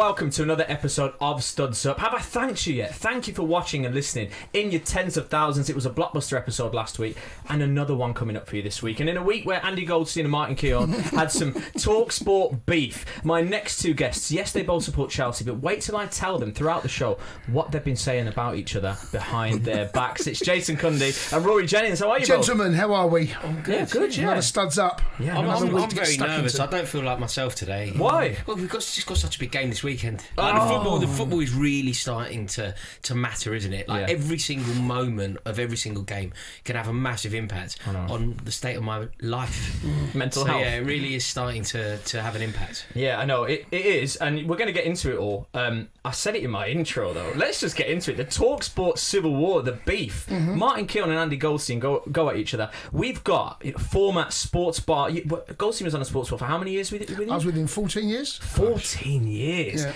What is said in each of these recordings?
welcome to another episode of Studs Up. Have I thanked you yet? Thank you for watching and listening. In your tens of thousands, it was a blockbuster episode last week and another one coming up for you this week. And in a week where Andy Goldstein and Martin Keown had some talkSPORT beef, my next two guests, yes, they both support Chelsea, but wait till I tell them throughout the show what they've been saying about each other behind their backs. It's Jason Cundy and Rory Jennings. How are you, gentlemen? both? How are we? Good. Yeah, good. Yeah, another Studs Up. Yeah, I'm very nervous. I don't feel like myself today. Why? Well, we've just got such a big game this weekend. Like the football is really starting to matter, isn't it? Like every single moment of every single game can have a massive impact on the state of my life. Mental health. Yeah, it really is starting to have an impact. Yeah, I know it is, and we're going to get into it all. I said it in my intro though. Let's just get into it. The talkSPORT civil war, the beef. Martin Keown and Andy Goldstein go at each other. We've got format sports bar. Goldstein was on a sports bar for how many years with you? I was with him 14 years. 14 years. Yeah.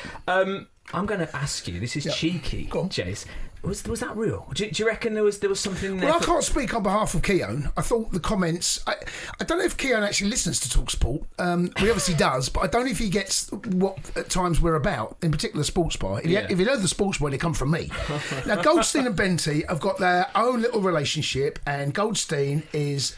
I'm going to ask you. This is cheeky, Go on. Jace. Was that real? Do you reckon there was something there? Well, I can't speak on behalf of Keown. I thought the comments... I don't know if Keown actually listens to talkSPORT. He obviously does, but I don't know if he gets what at times we're about, in particular Sports Bar. If he heard the Sports Bar, they come from me. Now, Goldstein and Benty have got their own little relationship, and Goldstein is...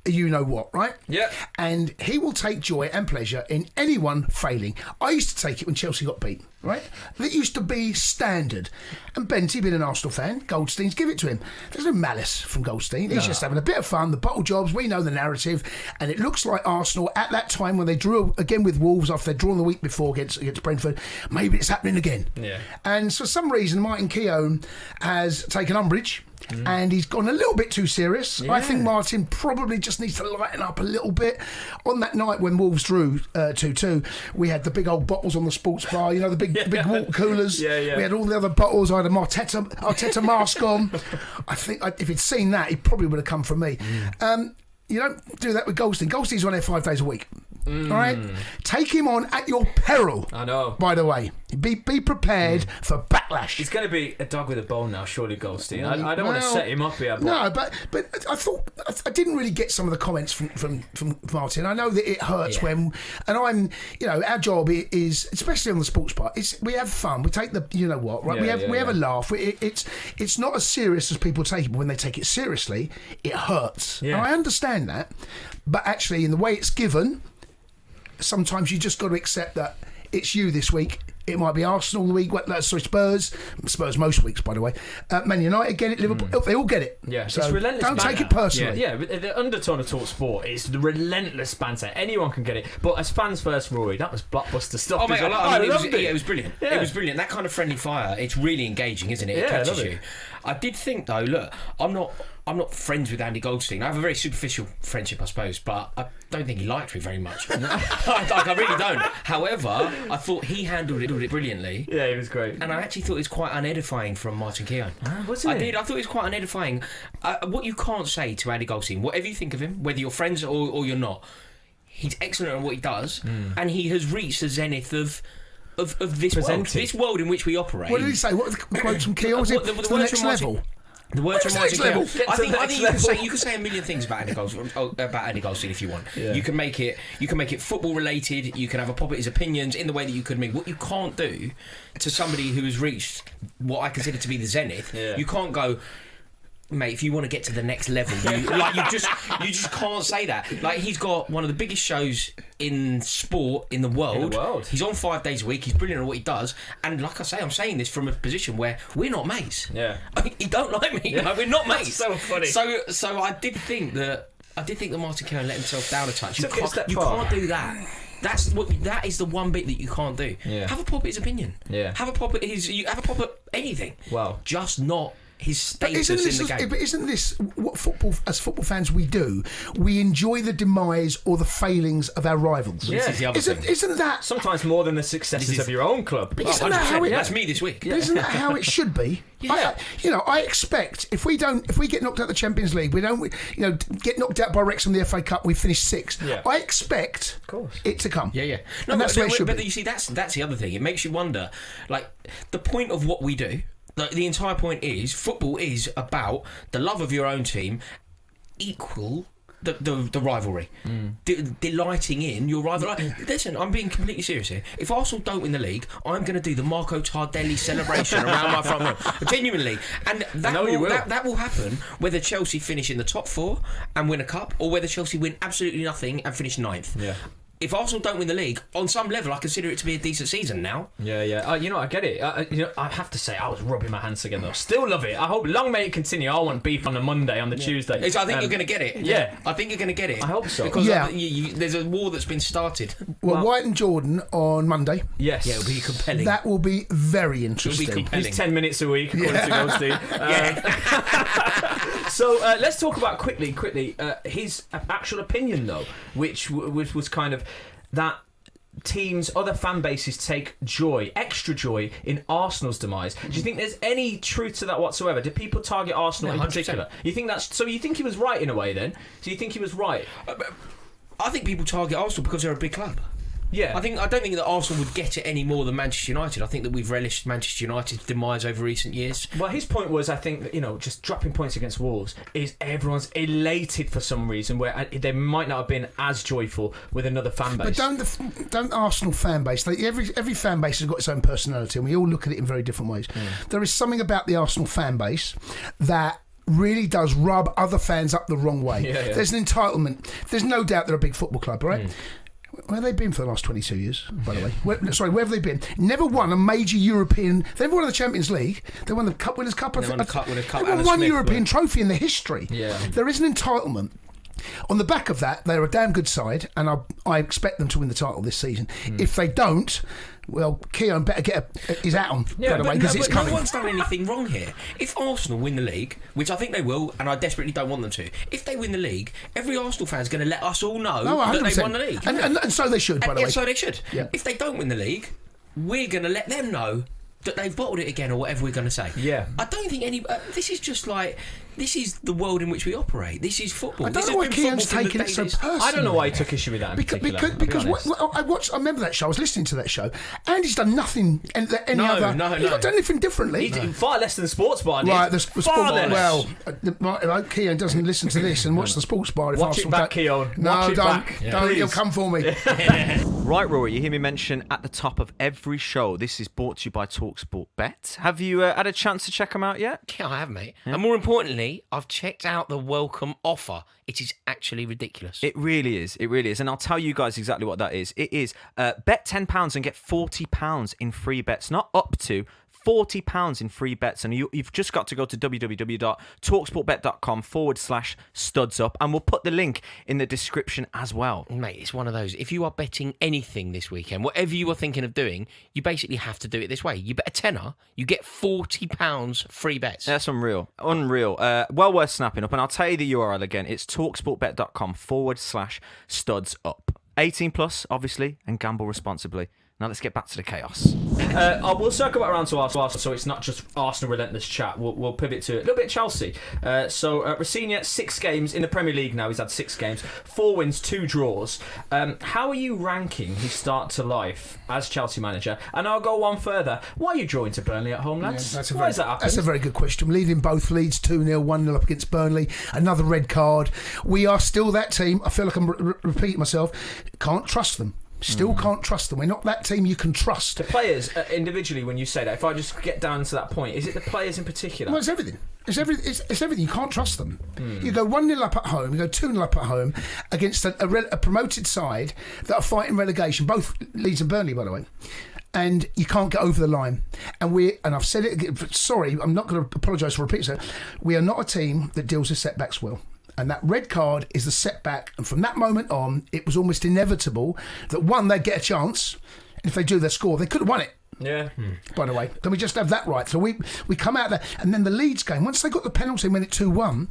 you know what, right? Yeah. And he will take joy and pleasure in anyone failing. I used to take it when Chelsea got beat, right? That used to be standard. And Benty, being an Arsenal fan, Goldstein's give it to him. There's no malice from Goldstein. He's just having a bit of fun. The bottle jobs, we know the narrative. And it looks like Arsenal, at that time when they drew again with Wolves after they'd drawn the week before against Brentford, maybe it's happening again. Yeah. And for some reason, Martin Keown has taken umbrage. And he's gone a little bit too serious. I think Martin probably just needs to lighten up a little bit. On that night when Wolves drew 2-2, we had the big old bottles on the sports bar, you know, the big water coolers. We had all the other bottles. I had a Arteta mask on. I think if he'd seen that, he probably would have come from me. You don't do that with Goldstein. Goldstein's on there 5 days a week. All right? Take him on at your peril. I know. By the way. Be prepared for backlash. He's going to be a dog with a bone now, surely, Goldstein. I don't want to set him up here. But... No, but I thought I didn't really get some of the comments from Martin. I know that it hurts when, and I'm, you know, our job is, especially on the sports part, we have fun. We take the, you know what, right? We have a laugh. It's not as serious as people take it, but when they take it seriously, it hurts. Yeah. And I understand that, but actually, in the way it's given, sometimes you just got to accept that it's you this week. It might be Arsenal the week, Spurs most weeks, by the way. Man United get it, Liverpool, they all get it. Yeah, so it's relentless don't banter. take it personally. Yeah, the undertone of talkSPORT is the relentless banter. Anyone can get it. But as fans first, Rory, that was blockbuster stuff. Oh, mate, I loved it. It was brilliant. Yeah. It was brilliant. That kind of friendly fire, it's really engaging, isn't it? It catches you. I did think, though, look, I'm not friends with Andy Goldstein. I have a very superficial friendship, I suppose, but I don't think he liked me very much. I really don't. However, I thought he handled it brilliantly. Yeah, he was great. And I actually thought it was quite unedifying from Martin Keown. Wasn't it? I did. I thought it was quite unedifying. What you can't say to Andy Goldstein, whatever you think of him, whether you're friends or you're not, he's excellent at what he does, and he has reached the zenith of this world in which we operate. What did he say? What was the quote from Keown? Was it the next level? The words from Martin Keown. I think you can say a million things about Andy Goldstein if you want. Yeah. You can make it football related. You can have a pop at his opinions in the way that you could make. What you can't do to somebody who has reached what I consider to be the zenith, you can't go, mate, if you want to get to the next level, you just can't say that. Like, he's got one of the biggest shows in sport in the world. He's on 5 days a week. He's brilliant at what he does. And like I say, I'm saying this from a position where we're not mates. Yeah, he don't like me. Yeah. Like, we're not mates. That's so funny. So I did think that Martin Keown let himself down a touch. You can't do that. That is the one bit that you can't do. Yeah. Have a pop at his opinion. Yeah. Have a pop at anything. Well, just not his status in the game. But isn't this what football fans we do? We enjoy the demise or the failings of our rivals. Yeah. This is the other thing. Isn't that sometimes more than the successes of your own club? But isn't that how that's me this week. But isn't that how it should be? Yeah. I expect if we get knocked out of the Champions League, we don't, get knocked out by Wrexham in the FA Cup, we finish sixth. Yeah. I expect it to come. Yeah. No, and that's where it should be. But you see, that's the other thing. It makes you wonder, like, the point of what we do. Like, the entire point is football is about the love of your own team equal the rivalry, delighting in your rivalry. Listen, I'm being completely serious here. If Arsenal don't win the league, I'm going to do the Marco Tardelli celebration around my front room, genuinely. And that will happen whether Chelsea finish in the top 4 and win a cup, or whether Chelsea win absolutely nothing and finish 9th. Yeah. If Arsenal don't win the league, on some level, I consider it to be a decent season now. Yeah. I get it. I have to say, I was rubbing my hands together. Still love it. I hope long may it continue. I want beef on a Monday, on the Tuesday. I think you're going to get it. Yeah. I think you're going to get it. I hope so. Because there's a war that's been started. Well, White and Jordan on Monday. Yes. Yeah, it'll be compelling. That will be very interesting. It'll be compelling. He's 10 minutes a week, according to Goldstein. So let's talk about quickly his actual opinion, though, which was kind of that teams, other fan bases take extra joy in Arsenal's demise. Do you think there's any truth to that whatsoever? Do people target Arsenal in particular? You think that's so? You think he was right in a way? Then, do you think he was right? I think people target Arsenal because they're a big club. Yeah, I don't think that Arsenal would get it any more than Manchester United. I think that we've relished Manchester United's demise over recent years. Well, his point was, I think that, just dropping points against Wolves is everyone's elated for some reason where they might not have been as joyful with another fan base. But don't Arsenal fan base? Every fan base has got its own personality, and we all look at it in very different ways. There is something about the Arsenal fan base that really does rub other fans up the wrong way. Yeah. There's an entitlement. There's no doubt they're a big football club, right? Where have they been for the last 22 years, by the way? Where have they been? Never won a major European... They never won the Champions League. They won the Cup Winners' Cup. They won the Cup Winners' Cup. They won one European trophy in their history. Yeah. There is an entitlement. On the back of that, they're a damn good side, and I expect them to win the title this season. If they don't, well, Keown better get his hat on, by the way, because it's coming. No one's done anything wrong here. If Arsenal win the league, which I think they will, and I desperately don't want them to, if they win the league, every Arsenal fan's going to let us all know that they've won the league. And so they should, by the way. So they should. Yeah. If they don't win the league, we're going to let them know that they've bottled it again, or whatever we're going to say. Yeah. I don't think this is just like... This is the world in which we operate. This is football. I don't know why Keown's taking it so personally. I don't know why he took issue with that in particular. Because I remember that show. I was listening to that show, and he's done nothing. He's not done anything differently. He's far less than the sports bar. Right, the sports bar. Well, Keown doesn't listen to this and watch the sports bar. Watch it back, Keown. No, don't. He'll come for me. Right, Rory, you hear me mention at the top of every show, this is brought to you by talkSPORT Bet. Have you had a chance to check them out yet? Yeah, I have, mate. And more importantly, I've checked out the welcome offer. It is actually ridiculous. It really is. And I'll tell you guys exactly what that is. It is bet £10 and get £40 in free bets, not up to £40 in free bets, and you've just got to go to www.talksportbet.com/studsup, and we'll put the link in the description as well. Mate, it's one of those. If you are betting anything this weekend, whatever you are thinking of doing, you basically have to do it this way. You bet a tenner, you get £40 free bets. That's unreal. Well worth snapping up, and I'll tell you the URL again. It's talksportbet.com/studsup. 18 plus, obviously, and gamble responsibly. Now let's get back to the chaos. We'll circle back around to Arsenal, so it's not just Arsenal relentless chat. We'll pivot to a little bit of Chelsea. Rafinha, 6 games in the Premier League now. He's had 6 games, 4 wins, 2 draws. How are you ranking his start to life as Chelsea manager? And I'll go one further. Why are you drawing to Burnley at home, lads? Why has that happened? That's a very good question. Leading both leads 2-0, 1-0 up against Burnley. Another red card. We are still that team. I feel like I'm repeating myself. Can't trust them. Still can't trust them. We're not that team you can trust. The players, individually, when you say that, if I just get down to that point, is it the players in particular? Well, it's everything. It's everything. You can't trust them. You go 1-0 up at home, you go 2-0 up at home against a promoted side that are fighting relegation, both Leeds and Burnley, by the way. And you can't get over the line. And I've said it again, sorry, I'm not going to apologise for repeating it. We are not a team that deals with setbacks well. And that red card is the setback. And from that moment on, it was almost inevitable that, one, they'd get a chance. And if they do, they score. They could have won it. Yeah. By the way. Can we just have that right? So we come out there. And then the Leeds game, once they got the penalty and went it 2-1,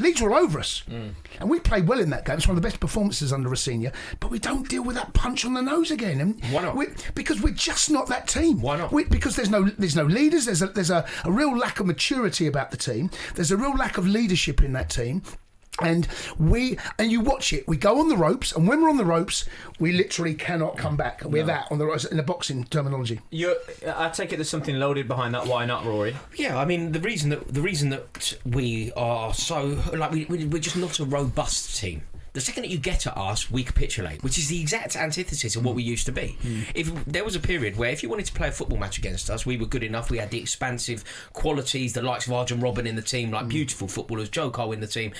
Leeds were all over us. And we played well in that game. It's one of the best performances under Rafinha. But we don't deal with that punch on the nose again. And why not? Because we're just not that team. Why not? Because there's no leaders. There's a real lack of maturity about the team. There's a real lack of leadership in that team. And you watch it. We go on the ropes, and when we're on the ropes, we literally cannot come back. We're that on the ropes in the boxing terminology. I take it there's something loaded behind that. Why not, Rory? Yeah, I mean the reason that we are so like we're just not a robust team. The second that you get at us, we capitulate, which is the exact antithesis of what we used to be. If there was a period where if you wanted to play a football match against us, we were good enough. We had the expansive qualities, the likes of Arjen Robben in the team, like beautiful footballers, Joe Cole in the team.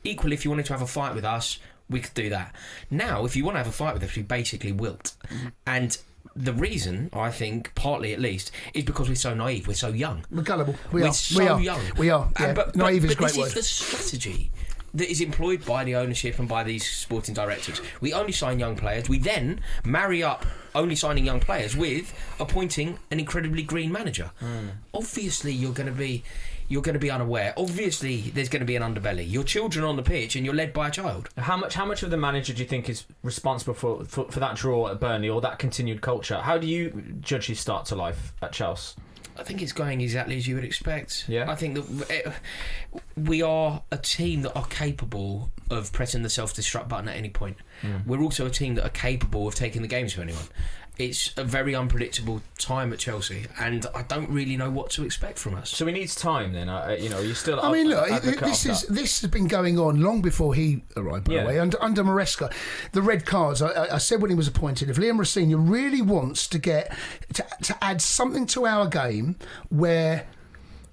Equally, if you wanted to have a fight with us, we could do that. Now, if you want to have a fight with us, we basically wilt. And the reason, I think, partly at least, is because we're so naive, we're so young. We're gullible. We're so young. We are. Yeah. But Naive is a great this word. is the strategy that is employed by the ownership and by these sporting directors. We only sign young players. We then marry up only signing young players with appointing an incredibly green manager. Obviously, you're going to be unaware. Obviously, there's going to be an underbelly. Your children on the pitch, and you're led by a child. How much of the manager do you think is responsible for that draw at Burnley or that continued culture? How do you judge his start to life at Chelsea? I think it's going exactly as you would expect. Yeah. I think that we are a team that are capable of pressing the self-destruct button at any point. We're also a team that are capable of taking the game to anyone. It's a very unpredictable time at Chelsea, and I don't really know what to expect from us. So he needs time then. You're still. I mean, look, this has been going on long before he arrived. By the way, under Maresca, the red cards. I said when he was appointed, if Liam Rosenior really wants to get to add something to our game where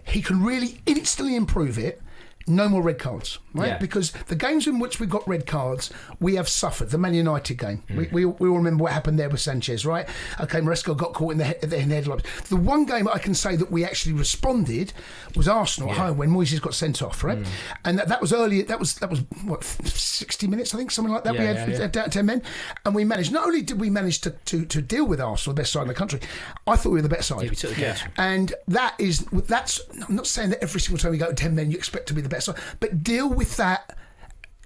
he can really instantly improve it. No more red cards, right? Yeah. Because the games in which we got red cards, we have suffered. The Man United game, we all remember what happened there with Sanchez, right? Okay, Maresca got caught in the headlines. The one game I can say that we actually responded was Arsenal at home when Moises got sent off, right? And that was early. That was what 60 minutes, I think, something like that. We had down 10 men, and we managed. Not only did we manage to deal with Arsenal, the best side in the country, I thought we were the better side. Yeah, we took the catch. And that's. I'm not saying that every single time we go to 10 men, you expect to be the best side, but deal with that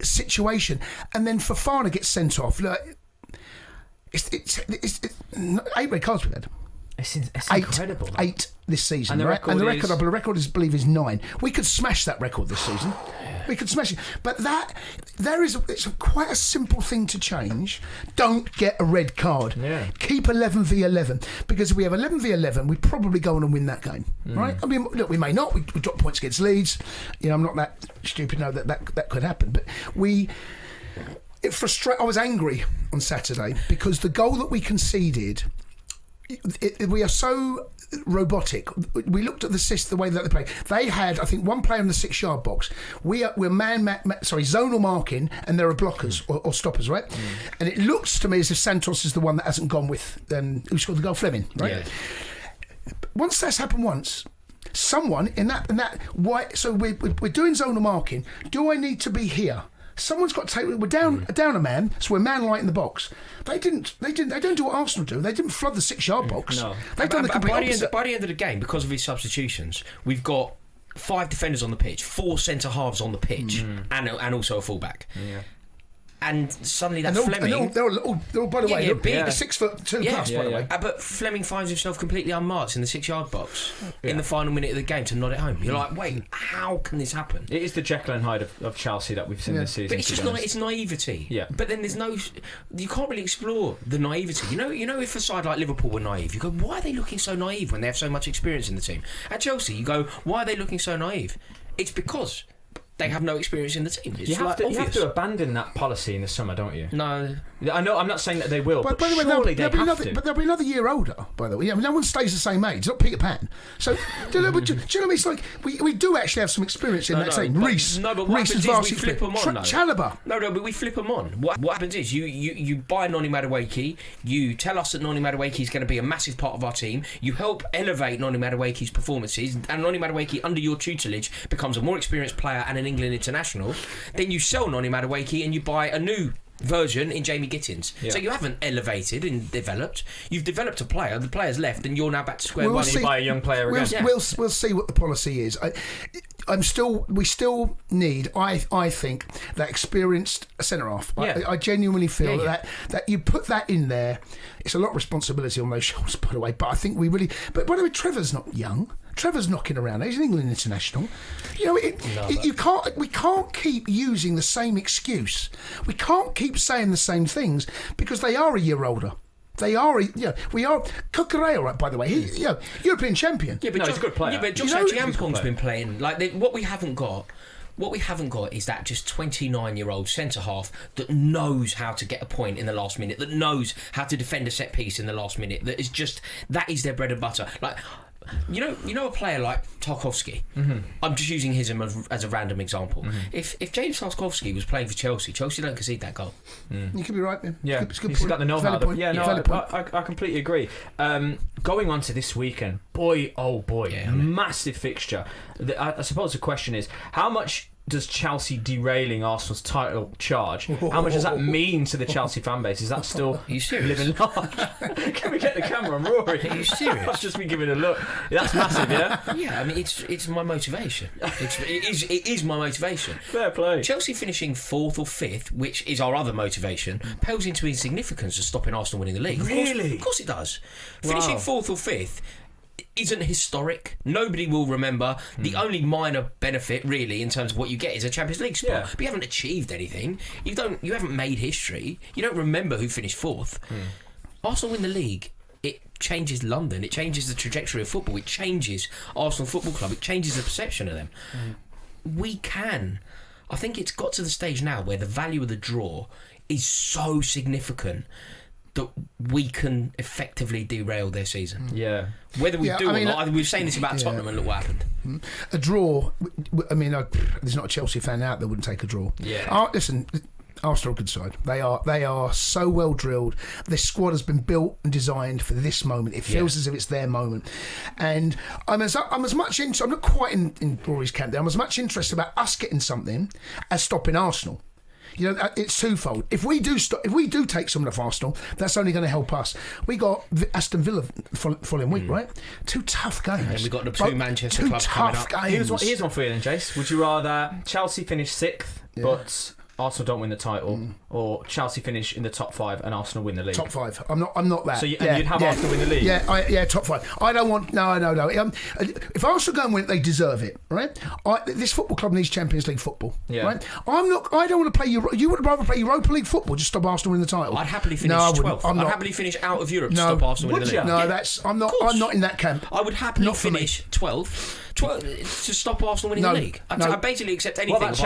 situation. And then Fofana gets sent off. Look, it's 8 red cards we've had. It's incredible. 8 this season, and the right? record And the is... record, I believe, is 9. We could smash that record this season. We could smash it. But it's quite a simple thing to change. Don't get a red card. Yeah. Keep 11v11. Because if we have 11v11, we probably go on and win that game. Right? I mean, look, we may not. We drop points against Leeds. I'm not that stupid to know that could happen. But I was angry on Saturday because the goal that we conceded... we are so robotic. We looked at the way that they play. They had, I think, one player in the 6-yard box. We're zonal marking, and there are blockers or stoppers, right? And it looks to me as if Santos is the one that hasn't gone with who scored the goal, Fleming, right? Yeah. Once that's happened once, someone in that so we're doing zonal marking. Do I need to be here? Someone's got to take. We're down a man, so we're man light in the box. They don't do what Arsenal do. They didn't flood the 6-yard box. No. They've done the complete opposite. By the end of the game, because of his substitutions, we've got 5 defenders on the pitch, 4 centre halves on the pitch, and also a fullback. Yeah. And suddenly Fleming... They're all, by the way, big. 6'2" plus, by the way. But Fleming finds himself completely unmarked in the 6-yard box in the final minute of the game to nod it home. You're like, wait, how can this happen? It is the Jekyll and Hyde of Chelsea that we've seen this season. But it's just it's naivety. Yeah. But then you can't really explore the naivety. You know, if a side like Liverpool were naive, you go, why are they looking so naive when they have so much experience in the team? At Chelsea, you go, why are they looking so naive? It's because they have no experience in the team. You have to abandon that policy in the summer, don't you? No. I know. I'm not saying that they will, but by the way, surely they have to. But they'll be another year older, by the way. No one stays the same age. It's not Peter Pan. So, do you know what I mean? It's like we do actually have some experience in that team. Reece. No, but what happens is we flip them on, Chalobah. No, but we flip them on. What happens is you buy Noni Madueke, you tell us that Noni Madueke is going to be a massive part of our team, you help elevate Noni Madueke's performances, and Noni Madueke, under your tutelage, becomes a more experienced player and an England international. Then you sell Noni Madueke and you buy a new version in Jamie Gittins. Yeah. So you haven't elevated and developed. You've developed a player. The player's left, and you're now back to square one. You buy a young player again. We'll see what the policy is. We still need, I think, that experienced centre half. Yeah. I genuinely feel that you put that in there. It's a lot of responsibility on those shoulders, by the way. But I think we really. But by the way, Trevor's not young. Trevor's knocking around. He's an England international. You know, we can't keep using the same excuse. We can't keep saying the same things because they are a year older. They are, we are. Cucurella, right, by the way, European champion. Yeah, but he's a good player. Yeah, but Josh Ajampong's been playing. Like, what we haven't got is that just 29-year-old centre-half that knows how to get a point in the last minute, that knows how to defend a set-piece in the last minute, that is their bread and butter. Like, you know a player like Tarkowski. Mm-hmm. I'm just using him as a random example. Mm-hmm. If James Tarkowski was playing for Chelsea don't concede that goal. You could be right. Yeah, he's got the know-how. I completely agree. Going on to this weekend, boy, oh boy, massive fixture. I suppose the question is, how much does Chelsea derailing Arsenal's title charge? How much does that mean to the Chelsea fan base? Is that still living large? Can we get the camera on Rory? Are you serious? I've just been giving a look. That's massive, yeah? Yeah, I mean, it's my motivation. It is my motivation. Fair play. Chelsea finishing 4th or 5th, which is our other motivation, pales into insignificance of stopping Arsenal winning the league. Really? Of course it does. Finishing 4th or 5th isn't historic. Nobody will remember. The only minor benefit, really, in terms of what you get is a Champions League spot. Yeah. But you haven't achieved anything. You haven't made history. You don't remember who finished 4th. Arsenal win the league. It changes London. It changes the trajectory of football. It changes Arsenal Football Club. It changes the perception of them. We can. I think it's got to the stage now where the value of the draw is so significant that we can effectively derail their season. Yeah. Whether we do or not, we were saying this about Tottenham and look what happened. A draw, I mean, there's not a Chelsea fan out that wouldn't take a draw. Yeah. Listen, Arsenal are a good side. They are so well drilled. This squad has been built and designed for this moment. It feels as if it's their moment. And I'm as much into, I'm not quite in Rory's camp there, I'm as much interested about us getting something as stopping Arsenal. You know, it's twofold. If we do take someone off Arsenal, that's only going to help us. We got Aston Villa following week, right? 2 tough games. And we got the 2 Manchester clubs coming up. Games. Here's one for you then, Jace. Would you rather Chelsea finish 6th, but Arsenal don't win the title, or Chelsea finish in the top 5 and Arsenal win the league? Top 5. I'm not that. So you'd have Arsenal win the league? Yeah, top 5. I don't want... No. If Arsenal go and win it, they deserve it, right? This football club needs Champions League football, right? I don't want to play... You would rather play Europa League football, just stop Arsenal winning the title. I'd happily finish 12th. I'd happily finish out of Europe to stop Arsenal winning the league. No, I'm not in that camp. I would happily finish 12th to stop Arsenal winning the league. I basically accept anything. What about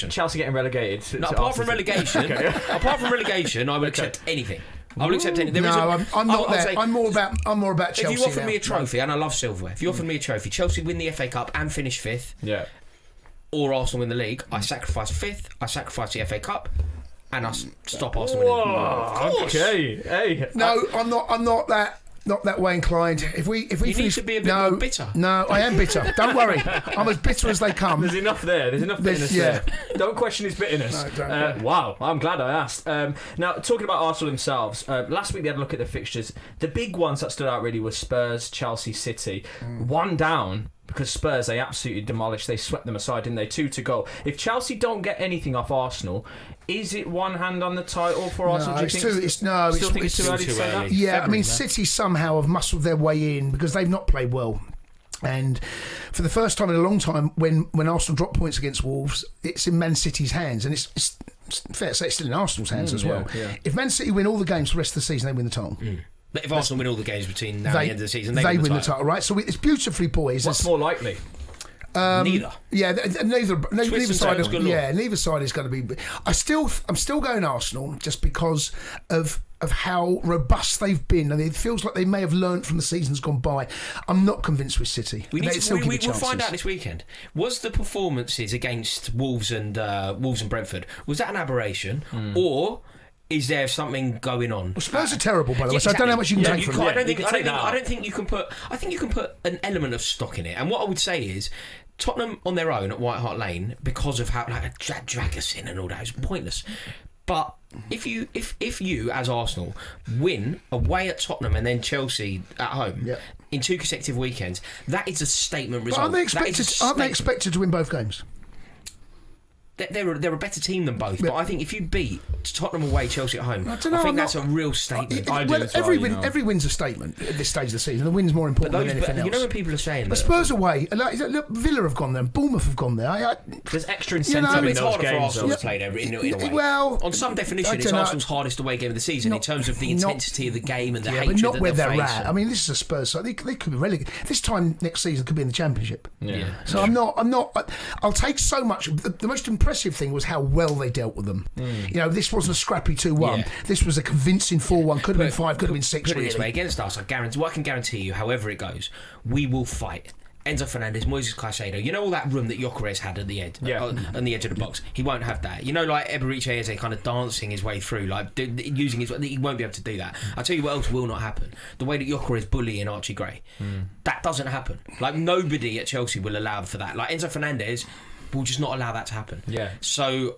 Chelsea getting relegated? No, apart from relegation, I would accept anything. I will accept anything. I'm not there. I'm more about Chelsea. If you offered me a trophy, and I love silverware, if you offered me a trophy, Chelsea win the FA Cup and finish 5th, or Arsenal win the league, I sacrifice 5th, I sacrifice the FA Cup, and I stop Arsenal winning the league. Okay. Hey. No, I'm not that. Not that way inclined. If we you need to be a bit more bitter. No, I am bitter. Don't worry. I'm as bitter as they come. There's enough there. There's enough bitterness there. Don't question his bitterness. No, wow, I'm glad I asked. Now, talking about Arsenal themselves, last week they had a look at the fixtures. The big ones that stood out really were Spurs, Chelsea, City. 1 down. Because Spurs, they absolutely demolished. They swept them aside, didn't they? 2 to go. If Chelsea don't get anything off Arsenal, is it one hand on the title for Arsenal? It's too early to say that? Yeah, I mean, City somehow have muscled their way in because they've not played well. And for the first time in a long time, when Arsenal drop points against Wolves, it's in Man City's hands. And it's fair to say it's still in Arsenal's hands as well. Yeah. If Man City win all the games for the rest of the season, they win the title. But if Arsenal win all the games between now and the end of the season, they win the title, right? So it's beautifully poised. What's more likely? Neither. Yeah, neither side. Neither side is going to be. I'm still going Arsenal just because of how robust they've been, and it feels like they may have learnt from the seasons gone by. I'm not convinced with City. We'll find out this weekend. Was the performances against Wolves and Brentford, was that an aberration, or is there something going on? Well, Spurs are terrible, by the way, so I don't know how much you can take from them. I don't think you can put. I think you can put an element of stock in it. And what I would say is, Tottenham on their own at White Hart Lane, because of how drag us in and all that, is pointless. But if you as Arsenal win away at Tottenham and then Chelsea at home in 2 consecutive weekends, that is a statement result. But aren't they expected to win both games? they're a better team than both. But I think if you beat Tottenham away, Chelsea at home, I think that's a real statement. Every win's a statement at this stage of the season. The win's more important than anything else. You know when people are saying the Spurs away, look, Villa have gone there, Bournemouth have gone there. There's extra incentive in it's those harder for games. Arsenal to play there in a way. Well, on some definition, it's Arsenal's hardest away game of the season in terms of the intensity of the game and the hatred but not that where they're facing. at. I mean, this is a Spurs side. They could be relegated. This time next season could be in the Championship. Yeah. So I'm not. I'll take so much. The most impressive thing was how well they dealt with them. You know, this wasn't a scrappy 2-1. Yeah. This was a convincing 4-1. Could have been 5. Could have been 6. Put it this way, against us, I can guarantee you, however it goes, we will fight. Enzo Fernandez, Moises Caicedo, you know all that room that Gyökeres had at the end, on the edge of the box. He won't have that. You know, like Eberiche Eze kind of dancing his way through, like using his. He won't be able to do that. I'll tell you what else will not happen: the way that Gyökeres bullying Archie Gray. That doesn't happen. Like nobody at Chelsea will allow for that. Like Enzo Fernandez will just not allow that to happen. Yeah. So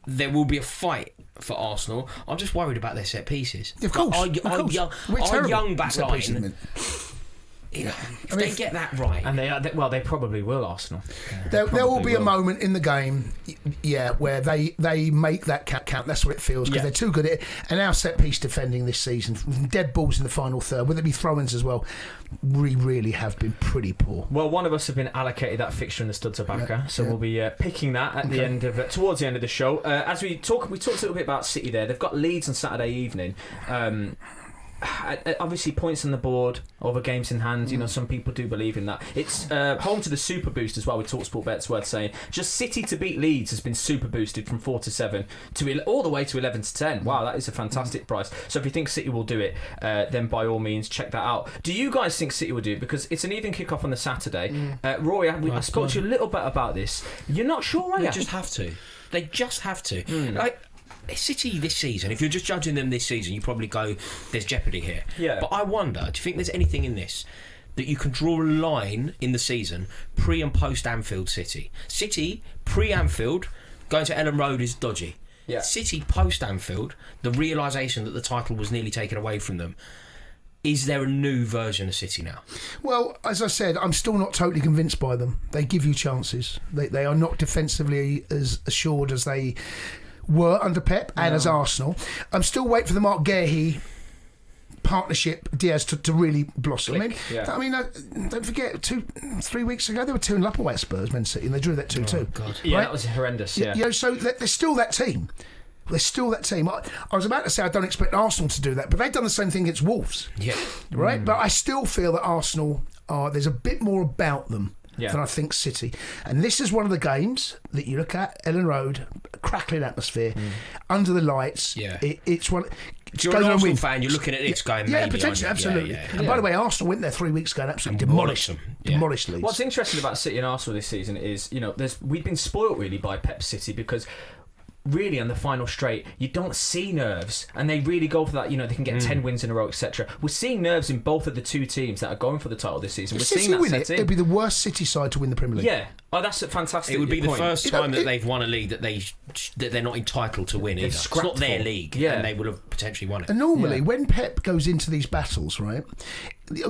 there will be a fight for Arsenal. I'm just worried about their set pieces. Of course, Our young back line. If they get that right, and they probably will. Arsenal. There will be a moment in the game, where they make that count. That's what it feels because they're too good at it. And our set piece defending this season, dead balls in the final third, whether it be throw-ins as well, we really have been pretty poor. Well, one of us have been allocated that fixture in the Studs of Bacca, so we'll be picking that at the end of towards the end of the show. As we talked a little bit about City there. They've got Leeds on Saturday evening. Obviously points on the board over games in hand. You know, some people do believe in that. It's home to the Super Boost as well with talkSPORT bets worth saying. Just City to beat Leeds has been super boosted from 4 to 7 to all the way to 11 to 10. Wow, that is a fantastic price. So if you think City will do it, then by all means check that out. Do you guys think City will do it? Because it's an even kick-off on the Saturday. Rory, I spoke to you a little bit about this. You're not sure, are you? They just have to. They just have to. Like City this season, if you're just judging them this season, you probably go, there's jeopardy here. Yeah. But I wonder, do you think there's anything in this that you can draw a line in the season pre and post Anfield City? City pre Anfield going to Ellen Road is dodgy. Yeah. City post Anfield, the realisation that the title was nearly taken away from them. Is there a new version of City now? Well, as I said, I'm still not totally convinced by them. They give you chances. They are not defensively as assured as they were under Pep and as Arsenal. I'm still waiting for the Mark Guehi partnership, Diaz, to really blossom. I mean, don't forget, 2-3 weeks ago they were 2-0 up away at Spurs, Man City, and they drew that 2-2. Oh, God. Yeah, right? that was horrendous. Yeah. You know, so they're still that team. They're still that team. I was about to say I don't expect Arsenal to do that, but they've done the same thing against Wolves. Yeah. Right? But I still feel that Arsenal there's a bit more about them than I think City. And this is one of the games that you look at, Ellen Road, crackling atmosphere, under the lights. Yeah. It's one. If you're an Arsenal fan, you're looking at this going, maybe. Potentially, absolutely. And by the way, Arsenal went there 3 weeks ago and absolutely demolished them. Demolished Leeds. What's interesting about City and Arsenal this season is, you know, we've been spoilt really by Pep City because really on the final straight you don't see nerves, and they really go for that. You know, they can get 10 wins in a row, etc. We're seeing nerves in both of the two teams that are going for the title this season. We're seeing that set in. It'd be the worst City side to win the Premier League. Yeah. Oh, that's a fantastic. It would be the point. first time that they've won a league that they're not entitled to win either. It's not their league, and they would have potentially won it. And normally, when Pep goes into these battles, right,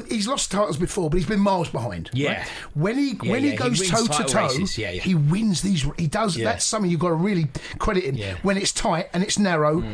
he's lost titles before, but he's been miles behind. Yeah. Right? When he goes toe to toe, he wins these. He does. Yeah. That's something you've got to really credit him. Yeah. When it's tight and it's narrow.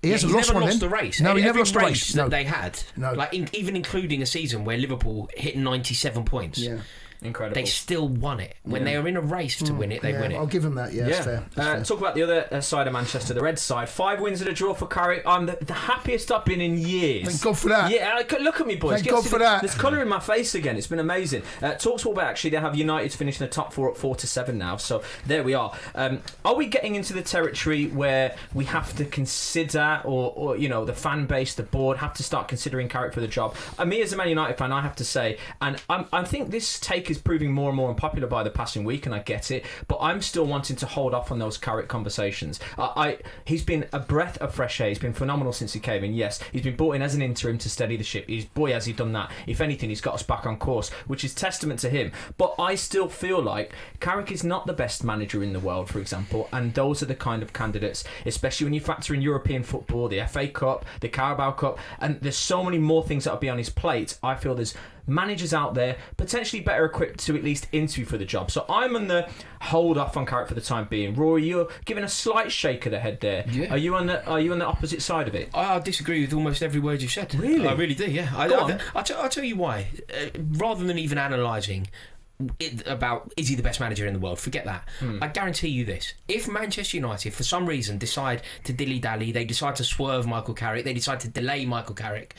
He hasn't lost one of them. The race. No, he never lost the race. That they had. No. Like even including a season where Liverpool hit 97 points. Yeah. Incredible. They still won it. When they are in a race to win it, they win it. I'll give them that. Yeah, that's fair. Talk about the other side of Manchester, the Red side. 5 wins and a draw for Carrick. I'm the happiest I've been in years. Thank God for that. Yeah, look at me, boys. Thank God for that. There's colour in my face again. It's been amazing. talkSPORT, actually, they have United finishing the top 4 at 4 to 7 now. So there we are. Are we getting into the territory where we have to consider, or you know, the fan base, the board, have to start considering Carrick for the job? Me as a Man United fan, I have to say, and I think this take is proving more and more unpopular by the passing week, and I get it, but I'm still wanting to hold off on those Carrick conversations. He's been a breath of fresh air. He's been phenomenal since he came in. Yes, he's been brought in as an interim to steady the ship. Has he done that. If anything, he's got us back on course, which is testament to him. But I still feel like Carrick is not the best manager in the world, for example, and those are the kind of candidates, especially when you factor in European football, the FA Cup, the Carabao Cup, and there's so many more things that will be on his plate. I feel there's managers out there potentially better equipped to at least interview for the job. So I'm on the hold off on Carrick for the time being. Rory, you're giving a slight shake of the head there. Yeah. Are you on the opposite side of it? I disagree with almost every word you've said. Really? I really do. Yeah. I'll tell you why. Rather than even analysing about is he the best manager in the world, forget that. I guarantee you this: if Manchester United for some reason decide to dilly-dally, they decide to swerve Michael Carrick, they decide to delay Michael Carrick,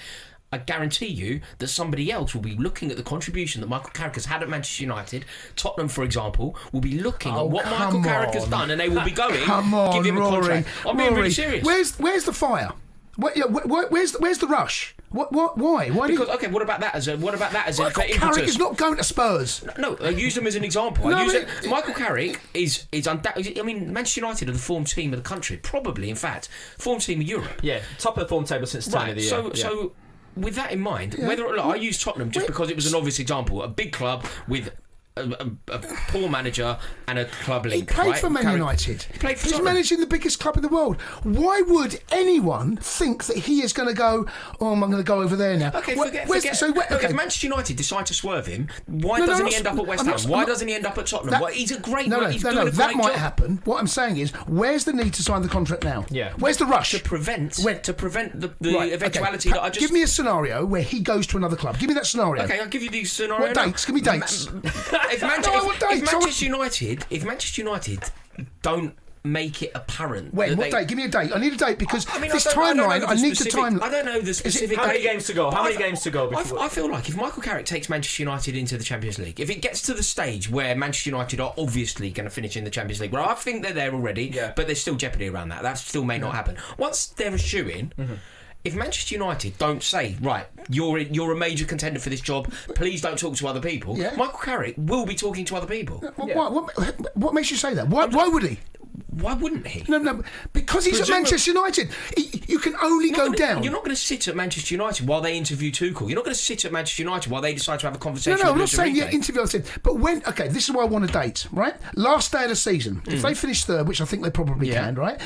I guarantee you that somebody else will be looking at the contribution that Michael Carrick has had at Manchester United. Tottenham, for example, will be looking at what Michael Carrick has done, and they will be going, give him a contract. I'm being really serious. Where's the fire? Where's the rush? Why? Because what about that as Carrick is not going to Spurs. No, I use them as an example. Michael Carrick is undoubtedly. I mean, Manchester United are the form team of the country, probably, in fact, form team of Europe. Yeah, top of the form table since the turn of the year. So, with that in mind, I use Tottenham just because it was an obvious example, a big club with a poor manager and a club link. He played for Man United. He's managing the biggest club in the world. Why would anyone think that he is going to go, I'm going to go over there now? Okay, forget. If Manchester United decide to swerve him, why doesn't he end up at West Ham? Why doesn't he end up at Tottenham? He's a great man. He's doing a great job. That might happen. What I'm saying is, where's the need to sign the contract now? Yeah. Where's the rush? To prevent the eventuality that I just... Give me a scenario where he goes to another club. Give me that scenario. Okay, I'll give you the scenario. What dates? Give me dates. If Manchester United don't make it apparent. When? What date? Give me a date. I need a date because this timeline. I need the timeline. I don't know the specific. How many games to go? I feel like if Michael Carrick takes Manchester United into the Champions League, if it gets to the stage where Manchester United are obviously going to finish in the Champions League, well, I think they're there already, but there's still jeopardy around that. That still may not happen. Once they're a shoe-in. If Manchester United don't say, right, you're a major contender for this job, please don't talk to other people, Michael Carrick will be talking to other people. What makes you say that? Why would he? Why wouldn't he? No, because he's at Manchester United. You can only go down. You're not going to sit at Manchester United while they interview Tuchel. You're not going to sit at Manchester United while they decide to have a conversation. No, I'm not saying interview. But this is why I want a date, right? Last day of the season, if they finish third, which I think they probably can, right?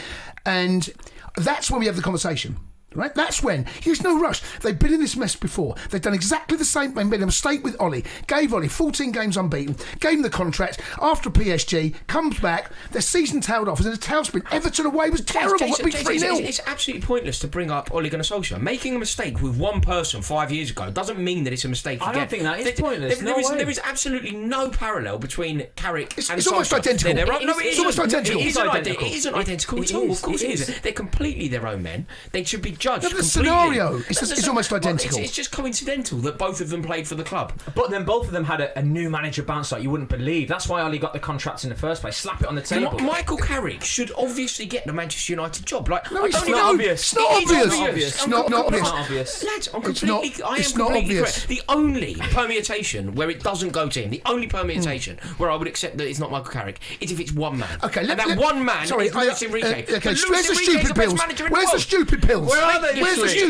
And that's when we have the conversation. Right, that's when there's no rush. They've been in this mess before. They've done exactly the same. They made a mistake with Ollie. Gave Ollie 14 games unbeaten. Gave him the contract after PSG. Comes back. Their season tailed off. And a tailspin. Everton away was terrible. It's absolutely pointless to bring up Ole Gunnar Solskjaer. Making a mistake with one person 5 years ago doesn't mean that it's a mistake. I don't think that is pointless. There is absolutely no parallel between Carrick and Solskjaer. It's almost identical. It's almost identical. It isn't identical at all. Of course it isn't. They're completely their own men. They should be judged. No, the scenario it's almost identical. It's just coincidental that both of them played for the club. But then both of them had a new manager bounce like you wouldn't believe. That's why Ollie got the contracts in the first place. Slap it on the table. Michael Carrick should obviously get the Manchester United job. No, it's not obvious. It's not obvious. Lads, I am completely correct. The only permutation where it doesn't go to him, the only permutation where I would accept that it's not Michael Carrick, is if it's one man. Okay, one man is Luis Enrique. Where's the stupid pills? Where's the stupid pills? Where are they?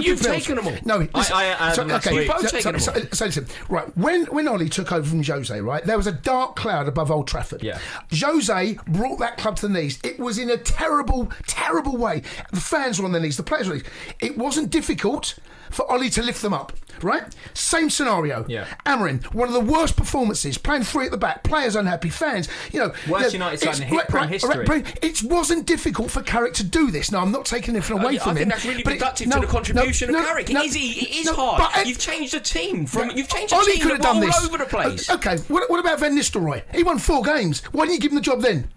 You've taken them all. No, you've both taken them all. So listen, right, when Ollie took over from Jose, right, there was a dark cloud above Old Trafford. Yeah. Jose brought that club to the knees. It was in a terrible, terrible way. The fans were on their knees, the players were on their knees. It wasn't difficult for Ollie to lift them up, right? Same scenario. Yeah. Amorim, one of the worst performances, playing three at the back, players unhappy, fans, worst United side in history. It wasn't difficult for Carrick to do this. Now, I'm not taking anything away from him. I think that's really productive to the contribution of Carrick. It is hard. You've changed the team. You've changed the team all over the place. Okay, what about Van Nistelrooy? He won 4 games. Why didn't you give him the job then?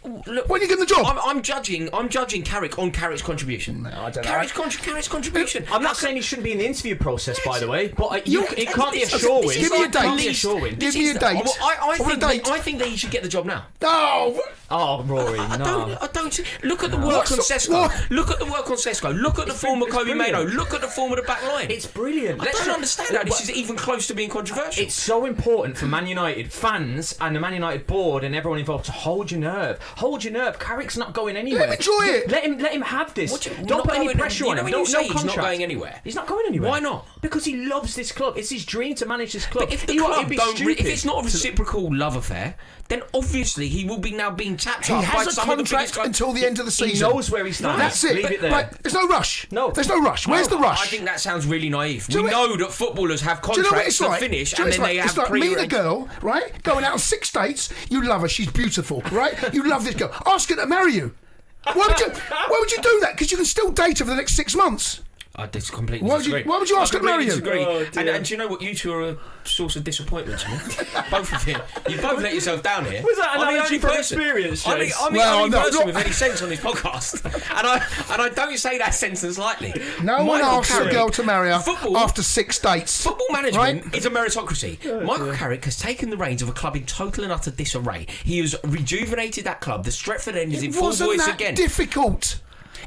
Look, why did you give him the job? I'm judging Carrick on Carrick's contribution. No, I don't know. Carrick's contribution. I'm not saying he shouldn't be in the interview process, by the way, but it can't be a sure win. Give me a date. Give me a date. I think that he should get the job now. No. Oh, Rory, no. I don't. Look at the work on Sesko. Look at the work on Sesko. Look at the form of Kobe Mano. Look at the form of the back line. It's brilliant. I don't understand how this is even close to being controversial. It's so important for Man United fans and the Man United board and everyone involved to hold your nerve. Hold your nerve. Carrick's not going anywhere. Let him enjoy it. Let him have this. Don't put any pressure on him. He's not going anywhere. He's not going anywhere. Why not? Because he loves this club. It's his dream to manage this club. But if the club if it's not a reciprocal love affair, then obviously he will be now being been tapped He up by has a some of the contract biggest clubs. until the end of the season. He knows where he stands. That's it. Leave it there. But there's no rush. No. There's no rush. Where's the rush? I think that sounds really naive. Do We you know that footballers have Do you know what contracts it's that like? finish Do you and know then what they it's have like? It's like me and a pre-arranged. girl, right? Going out on 6 dates. You love her. She's beautiful, right? You love this girl. Ask her to marry you. Why would you do that? Because you can still date her for the next 6 months. I completely Why disagree. would you ask her to marry you? Disagree. Oh, dear. And do you know what? You two are a source of disappointment to me. Both of you. You both let yourself down here. Was that an I'm the analogy only from person- experience, I'm the Jace? only person with any sense on this podcast. and I don't say that sentence lightly. No one Michael asks a Carrick- girl to marry her Football- after 6 dates. Football management Right? is a meritocracy. Michael Carrick has taken the reins of a club in total and utter disarray. He has rejuvenated that club. The Stretford end is in full Wasn't voice that again. difficult?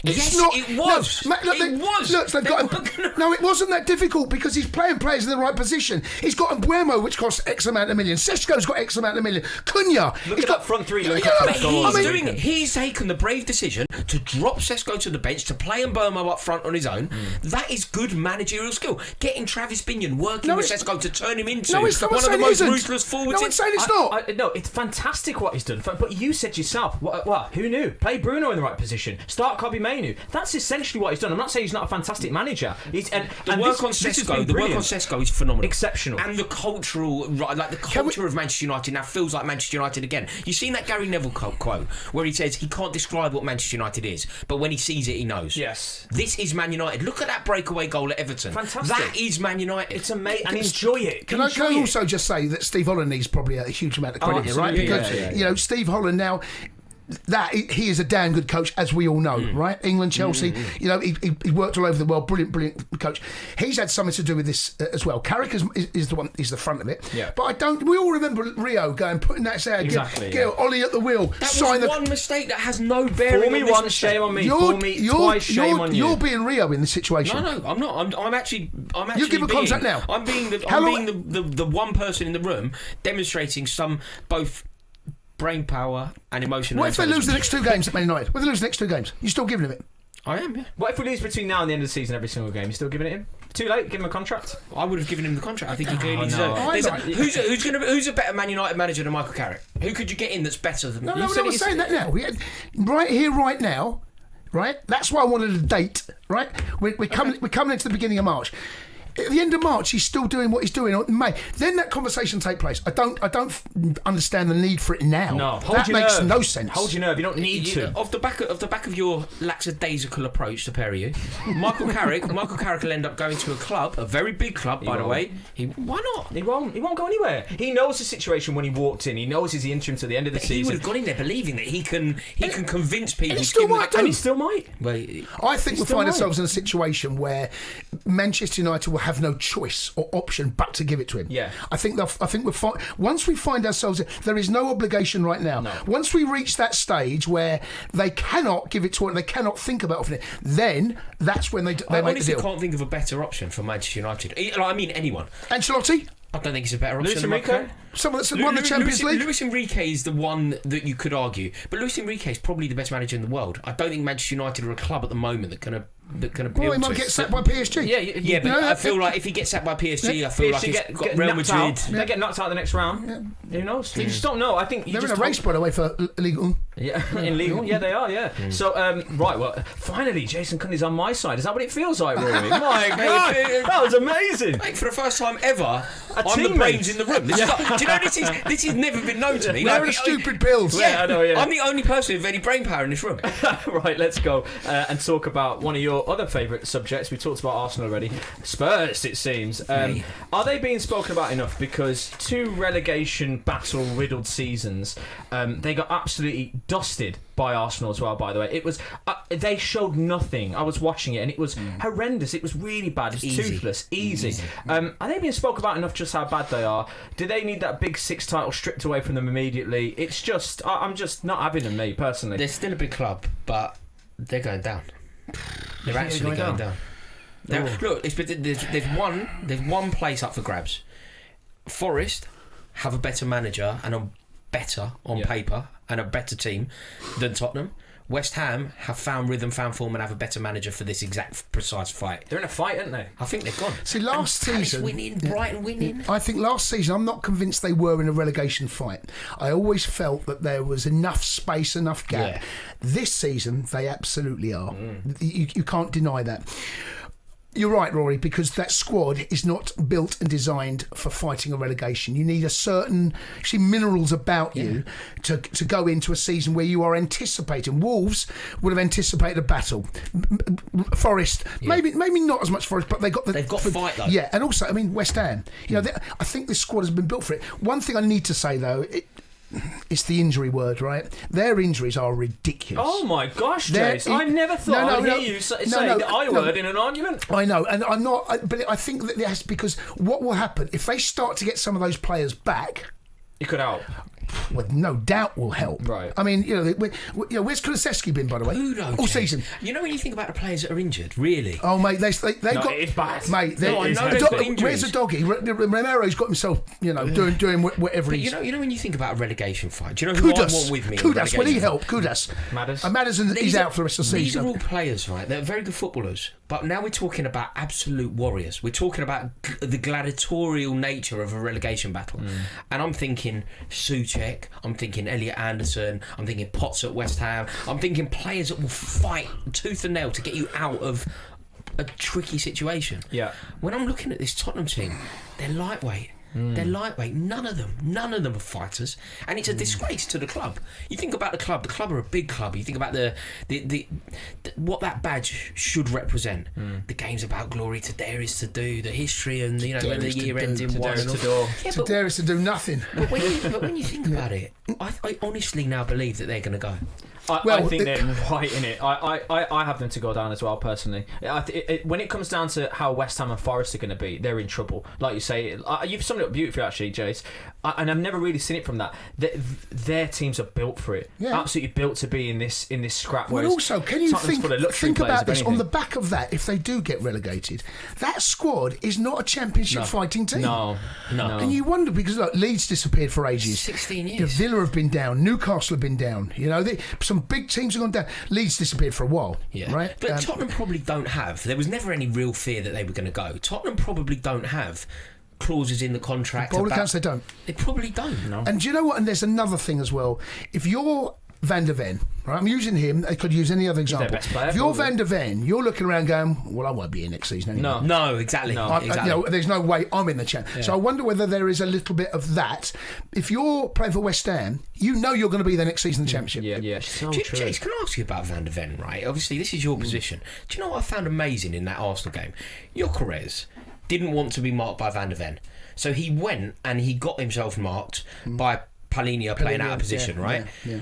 Yes, it was. Look, It was. Look, they've got him. No, it wasn't that difficult because he's playing players in the right position. He's got Mbuemo, which costs X amount of million. Seshko's got X amount of million. Cunha. Look he's at that front three. Look Yeah, at But that goal. he's taken the brave decision to drop Sesko to the bench, to play Mbuemo up front on his own. That is good managerial skill. Getting Travis Binion working No, with it's- Sesko to turn him into No, it's not one of the saying it most isn't. ruthless forwards. No one's saying it's not. No, it's fantastic what he's done. But you said yourself, well, who knew? Play Bruno in the right position. Start Kobe Mainu. That's essentially what he's done. I'm not saying he's not a fantastic manager. The work on Sesko is phenomenal, Exceptional. and the cultural, like the culture of Manchester United now feels like Manchester United again. You've seen that Gary Neville quote where he says he can't describe what Manchester United is, but when he sees it, he knows. Yes. This is Man United. Look at that breakaway goal at Everton. Fantastic. That is Man United. It's amazing. And enjoy it. Can I also just say that Steve Holland needs probably a huge amount of credit here, right? absolutely, Because, yeah. you know, Steve Holland now... That he is a damn good coach, as we all know, right? England, Chelsea, you know, he worked all over the world. Brilliant coach. He's had something to do with this as well. Carrick is the one, is the front of it. Yeah. But I don't. We all remember Rio going, putting that out, Exactly, get Ollie at the wheel, That sign was the. one mistake that has no bearing For me on this once, mistake. shame on me. For me twice, shame on you. You're being Rio in this situation. No, I'm not. I'm actually. You give a contract now. I'm being the one person in the room demonstrating some both brain power and emotional. What if they lose the next 2 games at Man United? What if they lose the next 2 games? You still giving him it? I am, yeah. What if we lose between now and the end of the season every single game? You still giving it him? Too late? Give him a contract? I would have given him the contract. I think he clearly no. deserved it. Who's a better Man United manager than Michael Carrick? Who could you get in that's better than? No, You no, said I'm it saying that now. Right here, right now, right? That's why I wanted a date, right? We're coming into the beginning of March. At the end of March, he's still doing what he's doing in May. Then that conversation take place. I don't understand the need for it now. No, hold that your makes nerve. no sense. Hold your nerve. You don't need to. Off the back of your lackadaisical approach to pair you, Michael Carrick will end up going to a club, a very big club, by the way. Why not? He won't go anywhere. He knows the situation when he walked in. He knows he's the interim to the end of the He season. would have gone in there believing that he can convince people. he to still give him might that- do. And he still might. Well, I think we'll still find might. ourselves in a situation where Manchester United will have no choice or option but to give it to him. Yeah. I think once we find ourselves, there is no obligation right now. No. Once we reach that stage where they cannot give it to him, they cannot think about offering it, then that's when they I make the honestly deal. can't think of a better option for Manchester United. I mean, anyone. Ancelotti, I don't think it's a better option. Luis than Michael Enrique? Carrick. someone that's won the Champions League. Luis Enrique is the one that you could argue, but Luis Enrique is probably the best manager in the world. I don't think Manchester United are a club at the moment that can appeal Well, he to. might get sacked by PSG. Yeah, but I feel like if he gets sacked by PSG, I feel like PSG it's got Real knocked Madrid. out. They get knocked out the next round. Who knows? You just don't know. I think you They're in just a race, by the way, for Ligue 1. Yeah, in legal. Yeah, they are. Yeah. So, right. Well, finally, Jason Cundy's on my side. Is that what it feels like, Rory? My God, that was amazing. Mate, for the first time ever, I'm the teammate. brains in the room. This is like, do you know this has never been known to me? They're Like, the stupid pills. Yeah, I know, yeah. I'm the only person with any brain power in this room. Right, let's go and talk about one of your other favourite subjects. We talked about Arsenal already. Spurs, it seems. Are they being spoken about enough? Because 2 relegation battle-riddled seasons, they got absolutely dusted by Arsenal as well, by the way. It was they showed nothing. I was watching it and it was horrendous. It was really bad. It's toothless. Easy. Are they being spoken about enough just how bad they are? Do they need that big 6 title stripped away from them immediately? It's just I'm just not having them, me, personally. They're still a big club, but they're going down. They're actually going down. Look, there's one place up for grabs. Forest have a better manager and are better on paper and a better team than Tottenham. West Ham have found rhythm, found form, and have a better manager for this exact precise fight. They're in a fight, aren't they? I think they've gone. See, last season, winning, Brighton winning. I think last season, I'm not convinced they were in a relegation fight. I always felt that there was enough space, enough gap. Yeah. This season, they absolutely are. You can't deny that. You're right, Rory, because that squad is not built and designed for fighting a relegation. You need a certain minerals about you to go into a season where you are anticipating. Wolves would have anticipated a battle. Forest, maybe not as much Forest, but they've got fight though. Yeah, and also, I mean, West Ham. You know, I think this squad has been built for it. One thing I need to say though. It's the injury word, right? Their injuries are ridiculous. Oh my gosh, Jace! I never thought I'd hear you say the I word in an argument. I know, and I'm not. But I think that that's because what will happen if they start to get some of those players back? It could help. Well, no doubt will help. Right. I mean, where's Kulusevski been, by the way? All season. You know when you think about the players that are injured, really? Oh, mate, they got. It's bad. Mate, I know they've got injuries. Where's the doggy? Romero's got himself, doing whatever he's. You know when you think about a relegation fight, do you know who I want with me? Kudas, will he help? Kudas. Madders. He's out for the rest of the season. These are all players, right? They're very good footballers. But now we're talking about absolute warriors. We're talking about the gladiatorial nature of a relegation battle. And I'm thinking Souček, I'm thinking Elliot Anderson, I'm thinking Potts at West Ham, I'm thinking players that will fight tooth and nail to get you out of a tricky situation. Yeah. When I'm looking at this Tottenham team, they're lightweight. They're lightweight. None of them are fighters, and it's a disgrace to the club. You think about the club are a big club. You think about the what that badge should represent. The game's about glory. To dare is to do. The history and when the year ends in one. To dare is to do nothing. But when you think about it, I honestly now believe that they're going to go. I think they're right in it. I have them to go down as well, personally. When it comes down to how West Ham and Forest are going to be, they're in trouble. Like you say, you've summed it up beautifully, actually, Jace. And I've never really seen it from that. Their teams are built for it. Yeah. Absolutely built to be in this scrap. Well, also, can you think about this? On the back of that, if they do get relegated, that squad is not a championship fighting team. No. And you wonder, because look, Leeds disappeared for ages. 16 years. Villa have been down. Newcastle have been down. Some big teams have gone down. Leeds disappeared for a while. Yeah. Right? But Tottenham probably don't have. There was never any real fear that they were going to go. Tottenham probably don't have clauses in the contract. By all accounts, they don't. They probably don't. No. And do you know what? And there's another thing as well. If you're Van der Ven, right? I'm using him. I could use any other example. Player, if you're Van der Ven, you're looking around going, well, I won't be here next season anyway. No, exactly. There's no way I'm in the chance. Yeah. So I wonder whether there is a little bit of that. If you're playing for West Ham, you know you're going to be there next season in the Championship. Yeah. So true. Jace, can I ask you about Van der Ven, right? Obviously, this is your position. Do you know what I found amazing in that Arsenal game? Gyökeres didn't want to be marked by Van der Ven. So he went and he got himself marked by Palhinha playing out of position, right? Yeah.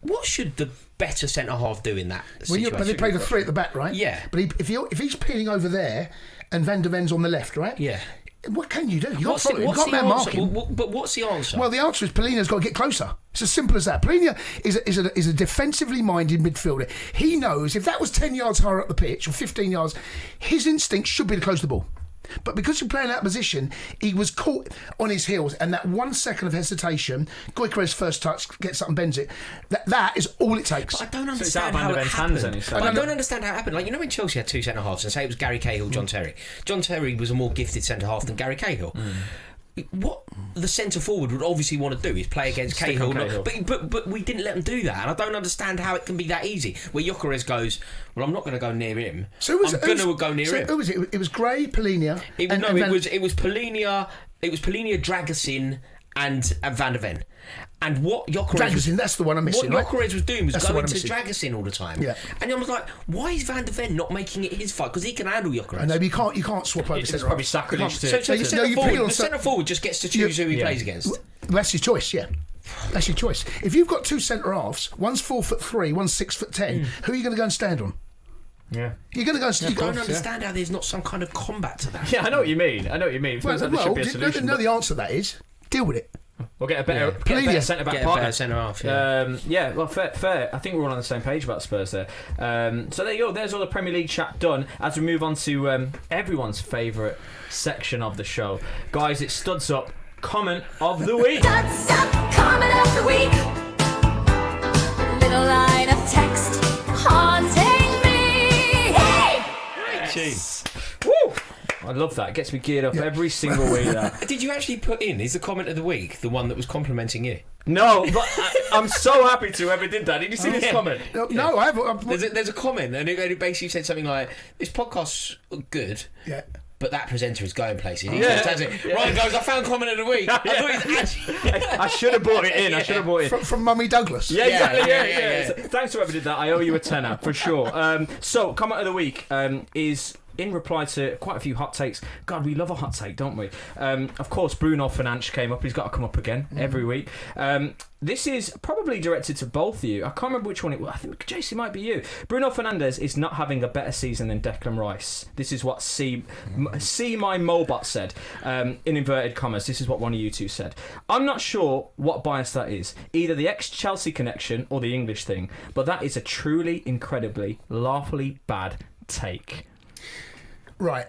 What should the better centre-half do in that situation? But they play the three at the back, right? Yeah. But if he's peeling over there and Van der Ven's on the left, right? Yeah. What can you do? You've got man marking. But what's the answer? Well, the answer is Palhinha's got to get closer. It's as simple as that. Palhinha is a defensively minded midfielder. He knows if that was 10 yards higher up the pitch or 15 yards, his instinct should be to close the ball. But because he's playing out of position, he was caught on his heels, and that 1 second of hesitation, Gyökeres' first touch gets up and bends it. That is all it takes. But I don't understand how it happened. I don't understand how it happened. Like, when Chelsea had two centre halves, and say it was Gary Cahill, John Terry. John Terry was a more gifted centre half than Gary Cahill. What the centre forward would obviously want to do is play against Cahill, but we didn't let them do that, and I don't understand how it can be that easy. Where Gyökeres goes, well, I'm not going to go near him. I'm going to go near him. Who was it? It was Gray, Palhinha. It was Palhinha. It was Palhinha, Dragusin, and Van der Ven. And what Dragusin, that's the one I'm missing. What Gyökeres was doing was going to Dragusin all the time. Yeah. And I was like, why is Van der Ven not making it his fight? Because he can handle Gyökeres. I know, but you can't swap over. It's probably sacrilege to. So the centre forward just gets to choose who he plays against. Well, that's his choice, yeah. That's your choice. If you've got two centre halves, one's 4'3", one's 6'10", who are you going to go and stand on? Yeah. You're going to go and stand. I don't understand how there's not some kind of combat to that. Yeah, I know what you mean. Well, the answer to that is deal with it. We'll get a better centre back partner. Better centre half. Well, fair. I think we're all on the same page about Spurs there. So there you go. There's all the Premier League chat done. As we move on to everyone's favourite section of the show, guys, it's Studs Up Comment of the Week. Studs Up Comment of the Week. Little light of of text haunting me. Hey! Jeez. Woo! I love that. It gets me geared up every single week. That. Did you actually put in, is the comment of the week the one that was complimenting you? No, but I'm so happy to whoever did that. Did you see this comment? No, I haven't. There's a comment, and it basically said something like, this podcast's good. Yeah. But that presenter is going places. He Yeah. says it. Ryan goes, I found comment of the week. I thought he's actually... I should have brought it in. I should have brought it in. From Mummy Douglas. Yeah, exactly. Yeah. So, thanks to whoever did that. I owe you a tenner for sure. So, comment of the week is in reply to quite a few hot takes. God, we love a hot take, don't we? Of course, Bruno Fernandes came up. He's got to come up again every week. This is probably directed to both of you. I can't remember which one it was. I think, Jason, might be you. Bruno Fernandes is not having a better season than Declan Rice. This is what See My Mobot said, in inverted commas. This is what one of you two said. I'm not sure what bias that is, either the ex-Chelsea connection or the English thing, but that is a truly, incredibly, laughably bad take. Right.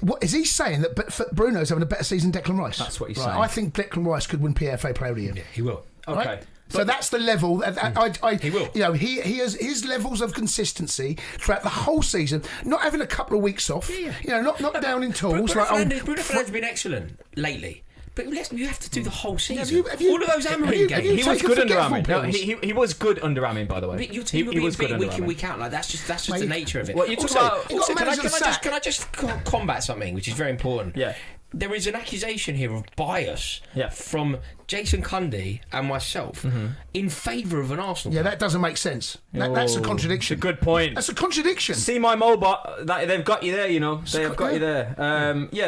What is he saying that Bruno's having a better season than Declan Rice? That's what he's saying. I think Declan Rice could win PFA Player of the Year. Yeah, he will. Okay. Right? So that's the level. He will. You know, he has his levels of consistency throughout the whole season. Not having a couple of weeks off. Yeah. You know, not down in tools. Bruno Like, Fernandes has been excellent lately. But you have to do the whole season. Have you- All of those have Amorim you- games. have you He was taken good under forgetful Amin. No, pills? he was good under Amin, by the way. But your team will be was good beaten under week in, Amin. week out. Like that's just Mate, the nature of it. Well, you talk about- You've got to can manage the sack. I just combat something which is very important? Yeah. There is an accusation here of bias Yeah. from Jason Cundy and myself in favour of an Arsenal. Yeah, that doesn't make sense. That's a contradiction. It's a good point. That's a contradiction. See My Mobot, they've got you there, you know. They have got you there.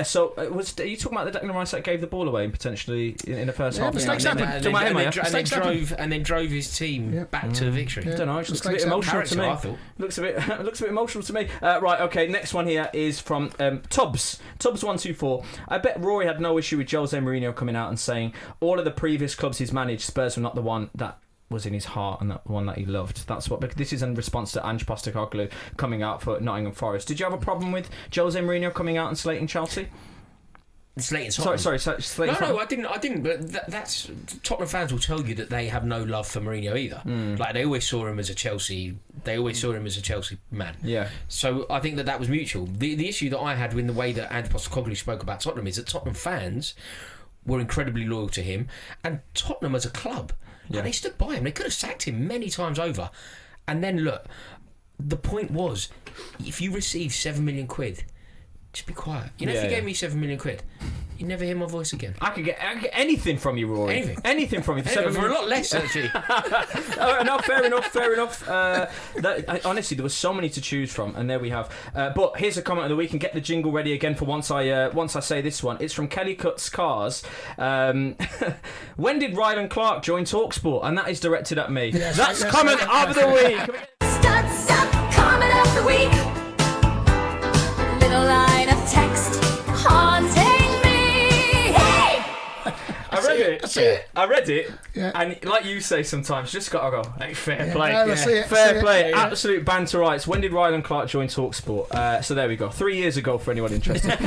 So are you talking about the Declan Rice that gave the ball away potentially in the first half? mistakes And happen. And then drove his team back to victory. I don't know. It looks a bit Mistakes happen. emotional to me. I thought. Looks a bit emotional to me. Right. Okay. Next one here is from Tubbs. Tubbs124. I bet Rory had no issue with Jose Mourinho coming out and saying all of the previous clubs he's managed, Spurs were not the one that was in his heart and that one that he loved. That's what. This is in response to Ange Postecoglou coming out for Nottingham Forest. Did you have a problem with Jose Mourinho coming out and slating Chelsea? Slating Sorry, slating. No, I didn't. But that's Tottenham fans will tell you that they have no love for Mourinho either. Like they always saw him as a Chelsea. They always saw him as a Chelsea man. Yeah. So I think that was mutual. The issue that I had with the way that Ange Postecoglou spoke about Tottenham is that Tottenham fans were incredibly loyal to him, and Tottenham as a club, like, they stood by him. They could have sacked him many times over. And then look, the point was, if you receive £7 million, just be quiet. You know, if you gave me £7 million, you'd never hear my voice again. I could get anything from you, Rory. Anything from you. For a lot less, actually. No, fair enough. Honestly, there was so many to choose from, and there we have. But here's a comment of the week, and get the jingle ready again for once I say this one. It's from Kelly Cuts Cars. When did Ryan Clark join talkSPORT? And that is directed at me. Yes, That's yes, comment yes. of the week. Studs up, comment of the week. Little line of text haunting me. Hey! I read it, Yeah. and like you say sometimes, just gotta go, hey, fair play. no, let's see it, Fair see it. play. Yeah. Absolute banter rights. When did Ryan Clark join talkSPORT? So there we go. 3 years ago for anyone interested.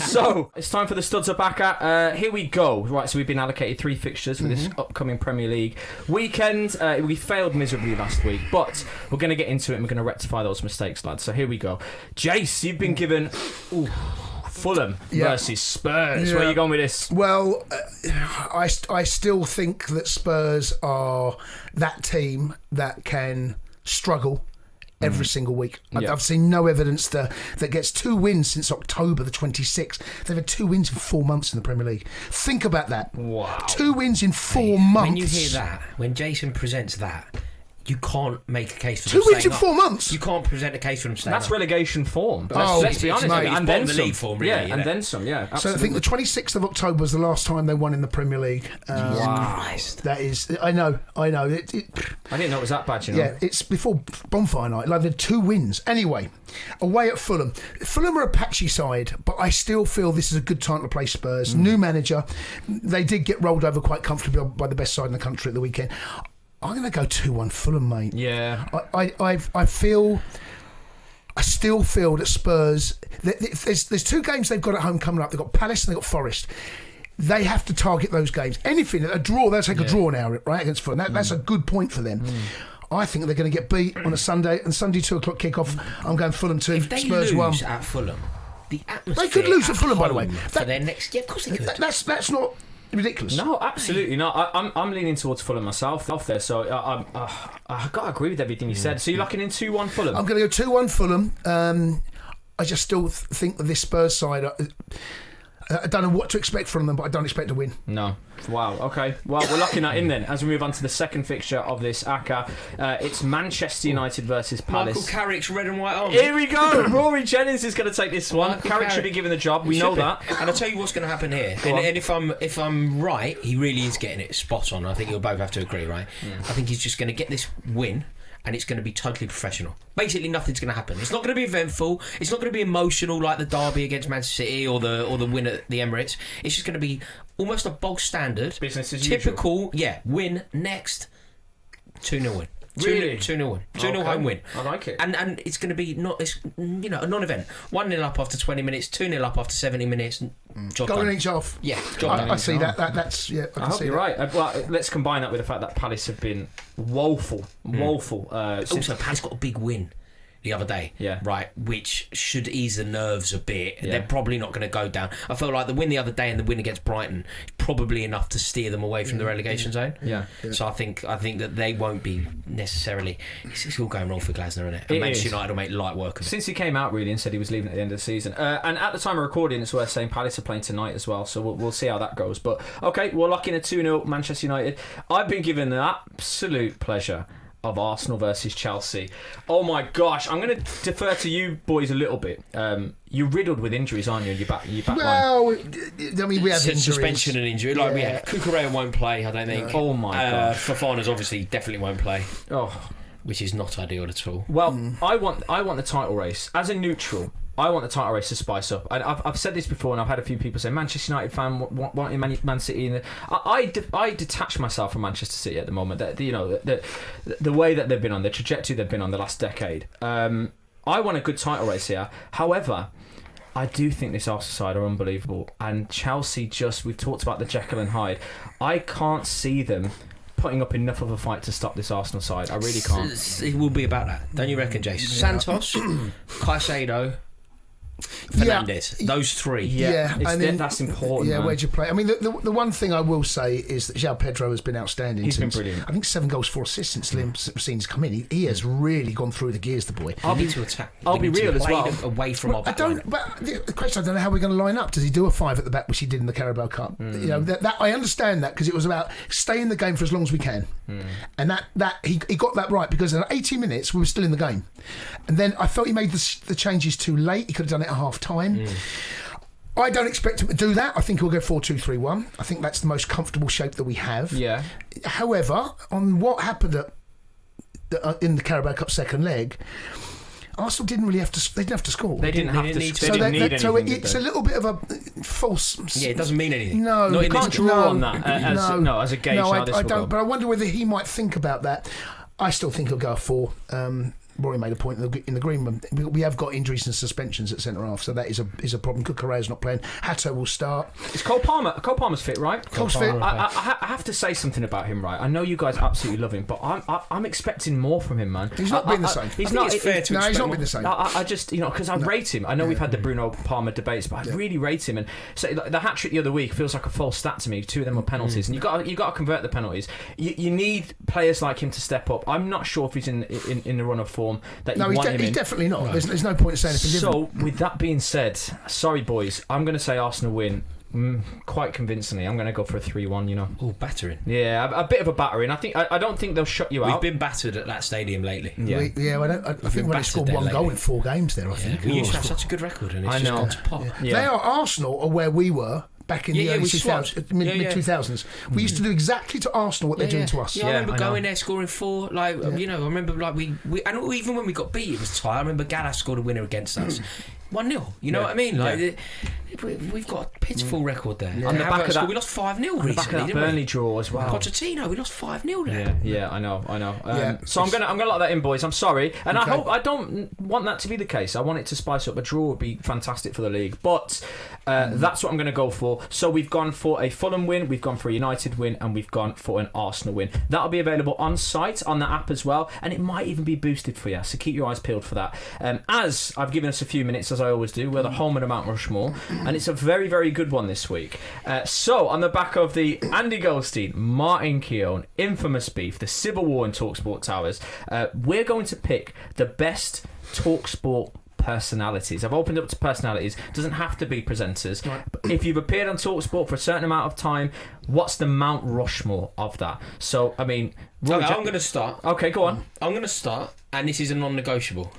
So it's time for the studs are back at. Here we go. Right, so we've been allocated 3 fixtures for this upcoming Premier League weekend. We failed miserably last week, but we're going to get into it and we're going to rectify those mistakes, lads. So here we go. Jace, you've been given Fulham versus Spurs. Yeah. Where are you going with this? Well, I still think that Spurs are that team that can struggle every single week. Yeah. I've seen no evidence that gets 2 wins since October the 26th. They've had 2 wins in 4 months in the Premier League. Think about that. Wow. 2 wins in 4 months. When you hear that, when Jason presents that, you can't make a case for 2 them wins staying in up. 4 months. You can't present a case for them staying That's up. relegation form. Let's be honest. mate, and it's then bottom of the some. league form, really, yeah, isn't and it? then some. Yeah, So I absolutely. think the 26th of October was the last time they won in the Premier League. Christ. That is, I know. I didn't know it was that bad. You know. Yeah, it's before bonfire night. Like, they've had 2 wins. Anyway, away at Fulham. Fulham are a patchy side, but I still feel this is a good time to play Spurs. New manager. They did get rolled over quite comfortably by the best side in the country at the weekend. I'm going to go 2-1 Fulham, mate. Yeah. I still feel that Spurs. There's 2 games they've got at home coming up. They've got Palace and they've got Forest. They have to target those games. Anything, a draw, they'll take a draw now, right, against Fulham. That's a good point for them. I think they're going to get beat on a Sunday, and Sunday 2 o'clock kickoff. I'm going Fulham 2, If they Spurs 1. lose at Fulham, the atmosphere They could lose at Fulham, by the way. for their next. Yeah, of course they could. That's not ridiculous. No, absolutely not. I'm leaning towards Fulham myself off there, so I've got to agree with everything you said. So you're locking in 2-1 Fulham? I'm going to go 2-1 Fulham. I just still think that this Spurs side, I don't know what to expect from them, but I don't expect to win. No. Wow, okay. Well, we're locking that in then. As we move on to the second fixture of this ACCA, it's Manchester United versus Palace. Michael Carrick's red and white arms. Here we go. Rory Jennings is going to take this one. Carrick should be given the job. We know that. And I'll tell you what's going to happen here. And if I'm right, he really is getting it spot on. I think you'll both have to agree, right? I think he's just going to get this win, and it's going to be totally professional. Basically, nothing's going to happen. It's not going to be eventful. It's not going to be emotional like the derby against Manchester City or the win at the Emirates. It's just going to be almost a bog standard, business as typical. Yeah, win next 2-0 win. Really? 2-0 win. 2-0 home win. I like it. And it's going to be a non-event. 1-0 up after 20 minutes, 2-0 up after 70 minutes. Job Going done. each off. Yeah, job done. I see that. That's I I can hope see you're that. right. Well, let's combine that with the fact that Palace have been woeful. Since Also, Palace got a big win the other day, Yeah. right, which should ease the nerves a bit. Yeah. They're probably not going to go down. I felt like the win the other day and the win against Brighton probably enough to steer them away from the relegation zone. Yeah. So I think that they won't be necessarily. It's all going wrong for Glasner, isn't it? And It Manchester is. United will make light work of it. Since he came out really and said he was leaving at the end of the season, and at the time of recording, it's worth saying Palace are playing tonight as well, so we'll see how that goes. But okay, we're locking a 2-0 Manchester United. I've been given the absolute pleasure of Arsenal versus Chelsea. Oh my gosh, I'm going to defer to you boys a little bit. You're riddled with injuries, aren't you? In your back line. Well, I mean, we have injuries. Suspension and injury. Like we Yeah. have. Cucurella won't play, I don't think. Oh my gosh. Fofana's obviously definitely won't play, Oh. which is not ideal at all. Well, I want the title race as a neutral. I want the title race to spice up. And I've said this before, and I've had a few people say Manchester United fan wanting Man City. I detach myself from Manchester City at the moment. The way that they've been on, the trajectory they've been on the last decade. I want a good title race here. However, I do think this Arsenal side are unbelievable, and Chelsea we've talked about the Jekyll and Hyde. I can't see them putting up enough of a fight to stop this Arsenal side. I really can't. It will be about that, don't you reckon, Jason? Santos, Caicedo, Fernandez, those three. Yeah, and then that's important. Yeah, man. where'd you play? I mean, the one thing I will say is that João Pedro has been outstanding. He's been since, brilliant. I think 7 goals, 4 assists since Liam Seen's come in. He has really gone through the gears, the boy. We need to attack. I'll We be need to real as play well. them away from our I back don't. line. But the question, I don't know how we're going to line up. Does he do a 5 at the back, which he did in the Carabao Cup? You know, that I understand that because it was about stay in the game for as long as we can, and that he got that right because in 80 minutes we were still in the game, and then I felt he made the changes too late. He could have done it at half time. I don't expect him to do that. I think he'll go 4-2-3-1. I think that's the most comfortable shape that we have. Yeah. However, on what happened in the Carabao Cup second leg, Arsenal didn't really have to. They didn't have to score. They didn't have to. need They to. didn't need anything. so did it's they? a little bit of a false. Yeah, it doesn't mean anything. No, Not you in this can't game. draw on that as a gauge No, how this I will don't. go. But I wonder whether he might think about that. I still think he'll go 4. Rory made a point in the green room. We have got injuries and suspensions at centre half, so that is a problem. Cucurella's not playing. Hato will start. It's Cole Palmer. Cole Palmer's fit, right? Cole's fit. I have to say something about him, right? I know you guys absolutely love him, but I'm expecting more from him, man. He's not been the same. He's I think not. it's fair to No, he's expect not more. been the same. I just because I rate him. I know we've had the Bruno Palmer debates, but I really rate him. And so like, the hat trick the other week feels like a false stat to me. 2 of them were penalties, and you got to convert the penalties. You need players like him to step up. I'm not sure if he's in the run of form that you No, want him he's in. definitely not. There's no point in saying anything different. So, with that being said, sorry boys, I'm going to say Arsenal win quite convincingly. I'm going to go for a 3-1. You know. Oh, battering. Yeah, a bit of a battering. I don't think they'll shut you We've out. been battered at that stadium lately. Yeah. I think when they battered scored there 1 goal lately. in 4 games there, I Yeah, think. we used to have such a good record, and it's I just know. gone to pot. Yeah. They are Arsenal, or where we were back in the early we 2000s, swapped. mid Yeah. 2000s. We used to do exactly to Arsenal what they're doing to us. Yeah, I Yeah, remember I know. going there scoring 4. Like you know, I remember like we and even when we got beat, it was tight. I remember Gallas scored a winner against us. 1-0. You know what I mean? Like we've got a pitiful record there. On the back of that- we lost 5-0 On the recently. back of that didn't Burnley we? draw as well. Pochettino, we lost 5-0 there. Yeah, I know. Yeah. So I'm gonna lock that in, boys. I'm sorry, and Okay. I don't want that to be the case. I want it to spice up. A draw would be fantastic for the league. But That's what I'm going to go for. So we've gone for a Fulham win, we've gone for a United win, and we've gone for an Arsenal win. That'll be available on site, on the app as well, and it might even be boosted for you, so keep your eyes peeled for that. As I've given us a few minutes, as I always do, we're the home of the Mount Rushmore, and it's a very, very good one this week. So, on the back of the Andy Goldstein, Martin Keown, infamous beef, the civil war in talkSPORT Towers, we're going to pick the best talkSPORT personalities. I've opened up to personalities. Doesn't have to be presenters. Right. But if you've appeared on talkSPORT for a certain amount of time, what's the Mount Rushmore of that? So, I mean... I'm going to start. Okay, go on. I'm going to start, and this is a non-negotiable.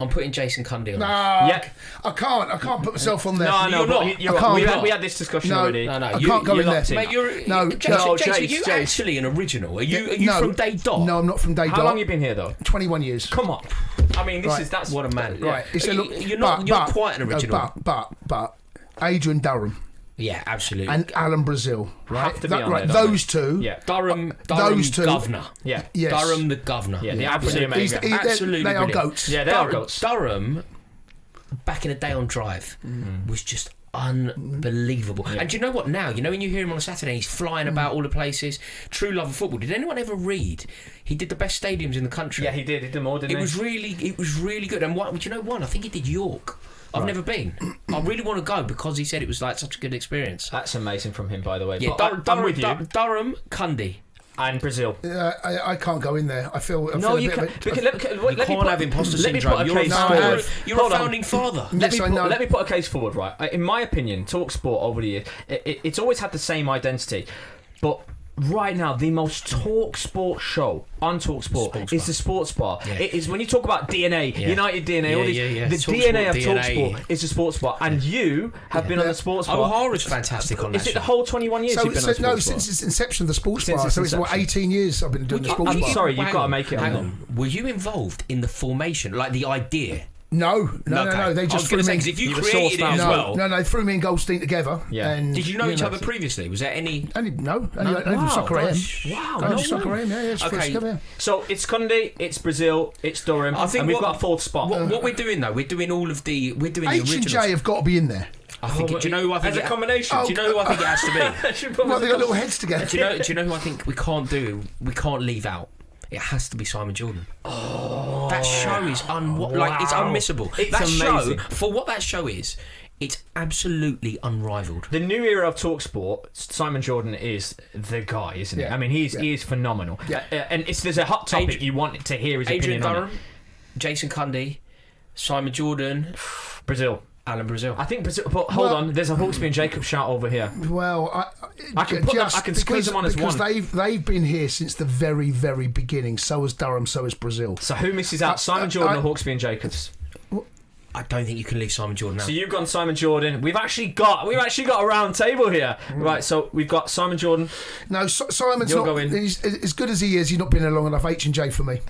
I'm putting Jason Cundy on. No, Yeah. I can't put myself on there. No, You're but not. you're I can't. right. We had this discussion already. No, I can't go in there. locked in. Mate, No, Jason, are you Jace. actually an original? Are you from day dot? No, I'm not from day dot. How long have you been here, though? 21 years. Come on. I mean, Right. that's... What a man. Right. It's a look, You're not quite an no, original. but Adrian Durham Yeah, absolutely. and Alan Brazil, right? Have to be on right. there, don't Those two. Yeah. Durham those two- governor. Yeah. Yes. Durham the governor. Yeah, the absolute He's- mega. Absolutely They are brilliant. goats. Yeah, they are goats. Durham, back in the day on Drive, was just unbelievable. And do you know what now? You know when you hear him on a Saturday, he's flying about all the places. True love of football. Did anyone ever read? He did the best stadiums in the country. Yeah, he did. He did more, didn't It he? was really good. And what? Do you know one? I think he did York. I've never been. I really want to go because he said it was like such a good experience. That's amazing from him, by the way. Yeah, But I'm with you. Durham, Cundy. And Brazil. I can't go in there. I feel. No, a you bit can. of a- Because let You can't have imposter syndrome. You're a founding father. Yes, I know. Let me put a case forward, right? In my opinion, talkSPORT over the years, it's always had the same identity, but right now the most talkSPORT show on talkSPORT is the Sports Bar. Yeah. It is when you talk about DNA, United DNA, all these, the TalkSPORT DNA of DNA. talkSPORT is the Sports Bar, and you have been on the Sports Bar. O'Hara's fantastic on that Is it show. the whole 21 years you've been on no, Sports Bar? since its inception of the sports Since bar. its So it's what, inception. 18 years I've been doing the sports I'm bar. sorry, you've Hang got to on, make it hang on. on. Were you involved in the formation, like the idea? No. They I just was threw going to me. say, 'cause if you You were created it sourced as out. well. No, they threw me and Goldstein together. Yeah. And, Did you know each other previously? Was there any? Only Wow, from Soccer AM. wow, Only no Soccer way. AM, yeah, it's Okay. first together, yeah. So it's Cundy, it's Brazil, it's Durham, and we've got a fourth spot. What we're doing though, we're doing the H and originals. J have got to be in there. I think. Do you know who I think? As a combination. Do you know who I think it has to be? Well, they got little heads together. Do you know who I think we can't do? We can't leave out. It has to be Simon Jordan. Oh, that show is it's unmissable. It's that amazing. show, for what that show is, it's absolutely unrivaled. The new era of talkSPORT, Simon Jordan is the guy, isn't he? Yeah. I mean, he is phenomenal. Yeah. And there's a hot topic you want to hear his Adrian opinion on Durham, Jason Cundy, Simon Jordan, it. Brazil. Alan Brazil. I think Brazil. But hold on, there's a Hawksby and Jacob shout over here. Well, I can put them- I can squeeze them on as because one. they've been here since the very, very beginning. So has Durham. So has Brazil. So who misses out? Simon Jordan or Hawksby and Jacobs? I don't think you can leave Simon Jordan out. So you've gone Simon Jordan. We've actually got a round table here, right? So we've got Simon Jordan. No, Simon's You're not. going. He's, as good as he is, he's not been here long enough. H and J for me.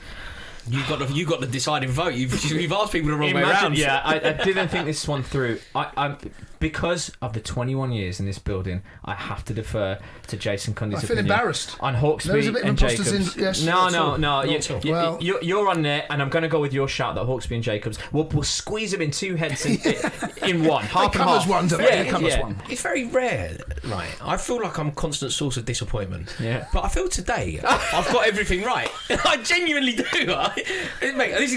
You got the deciding vote. You've asked people the wrong way Imagine, around. yeah, I didn't think this one through. I'm because of the 21 years in this building, I have to defer to Jason Cundy's I feel opinion embarrassed. on There was a Hawksby bit of and imposter Jacobs. syndrome, yes, no, not at all. no, Not at all. Well- you're on there, and I'm going to go with your shout that Hawksby and Jacobs. We'll squeeze them in two heads in one, half They and come half. as one, don't they? Yeah, They come as yeah. one. It's very rare, right? I feel like I'm a constant source of disappointment. Yeah. But I feel today I've got everything right. I genuinely do. Mate, this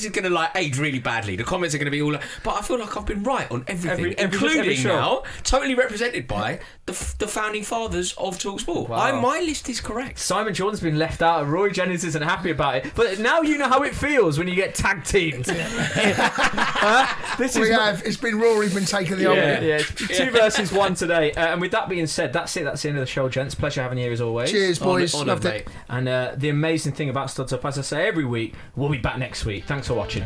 is going to like age really badly. The comments are going to be all. But I feel like I've been right on everything, every including show. now totally represented by the founding fathers of talkSPORT. Wow. My list is correct. Simon Jordan's been left out. Rory Jennings isn't happy about it. But now you know how it feels when you get tag teamed. This is It's been Rory been taking the old. yeah. It's 2 versus 1 today. And with that being said, that's it. That's the end of the show, gents. Pleasure having you here as always. Cheers, boys. Honoured, Loved mate. it. And the amazing thing about Studs Up, as I say every week, we'll be back next week. Thanks for watching.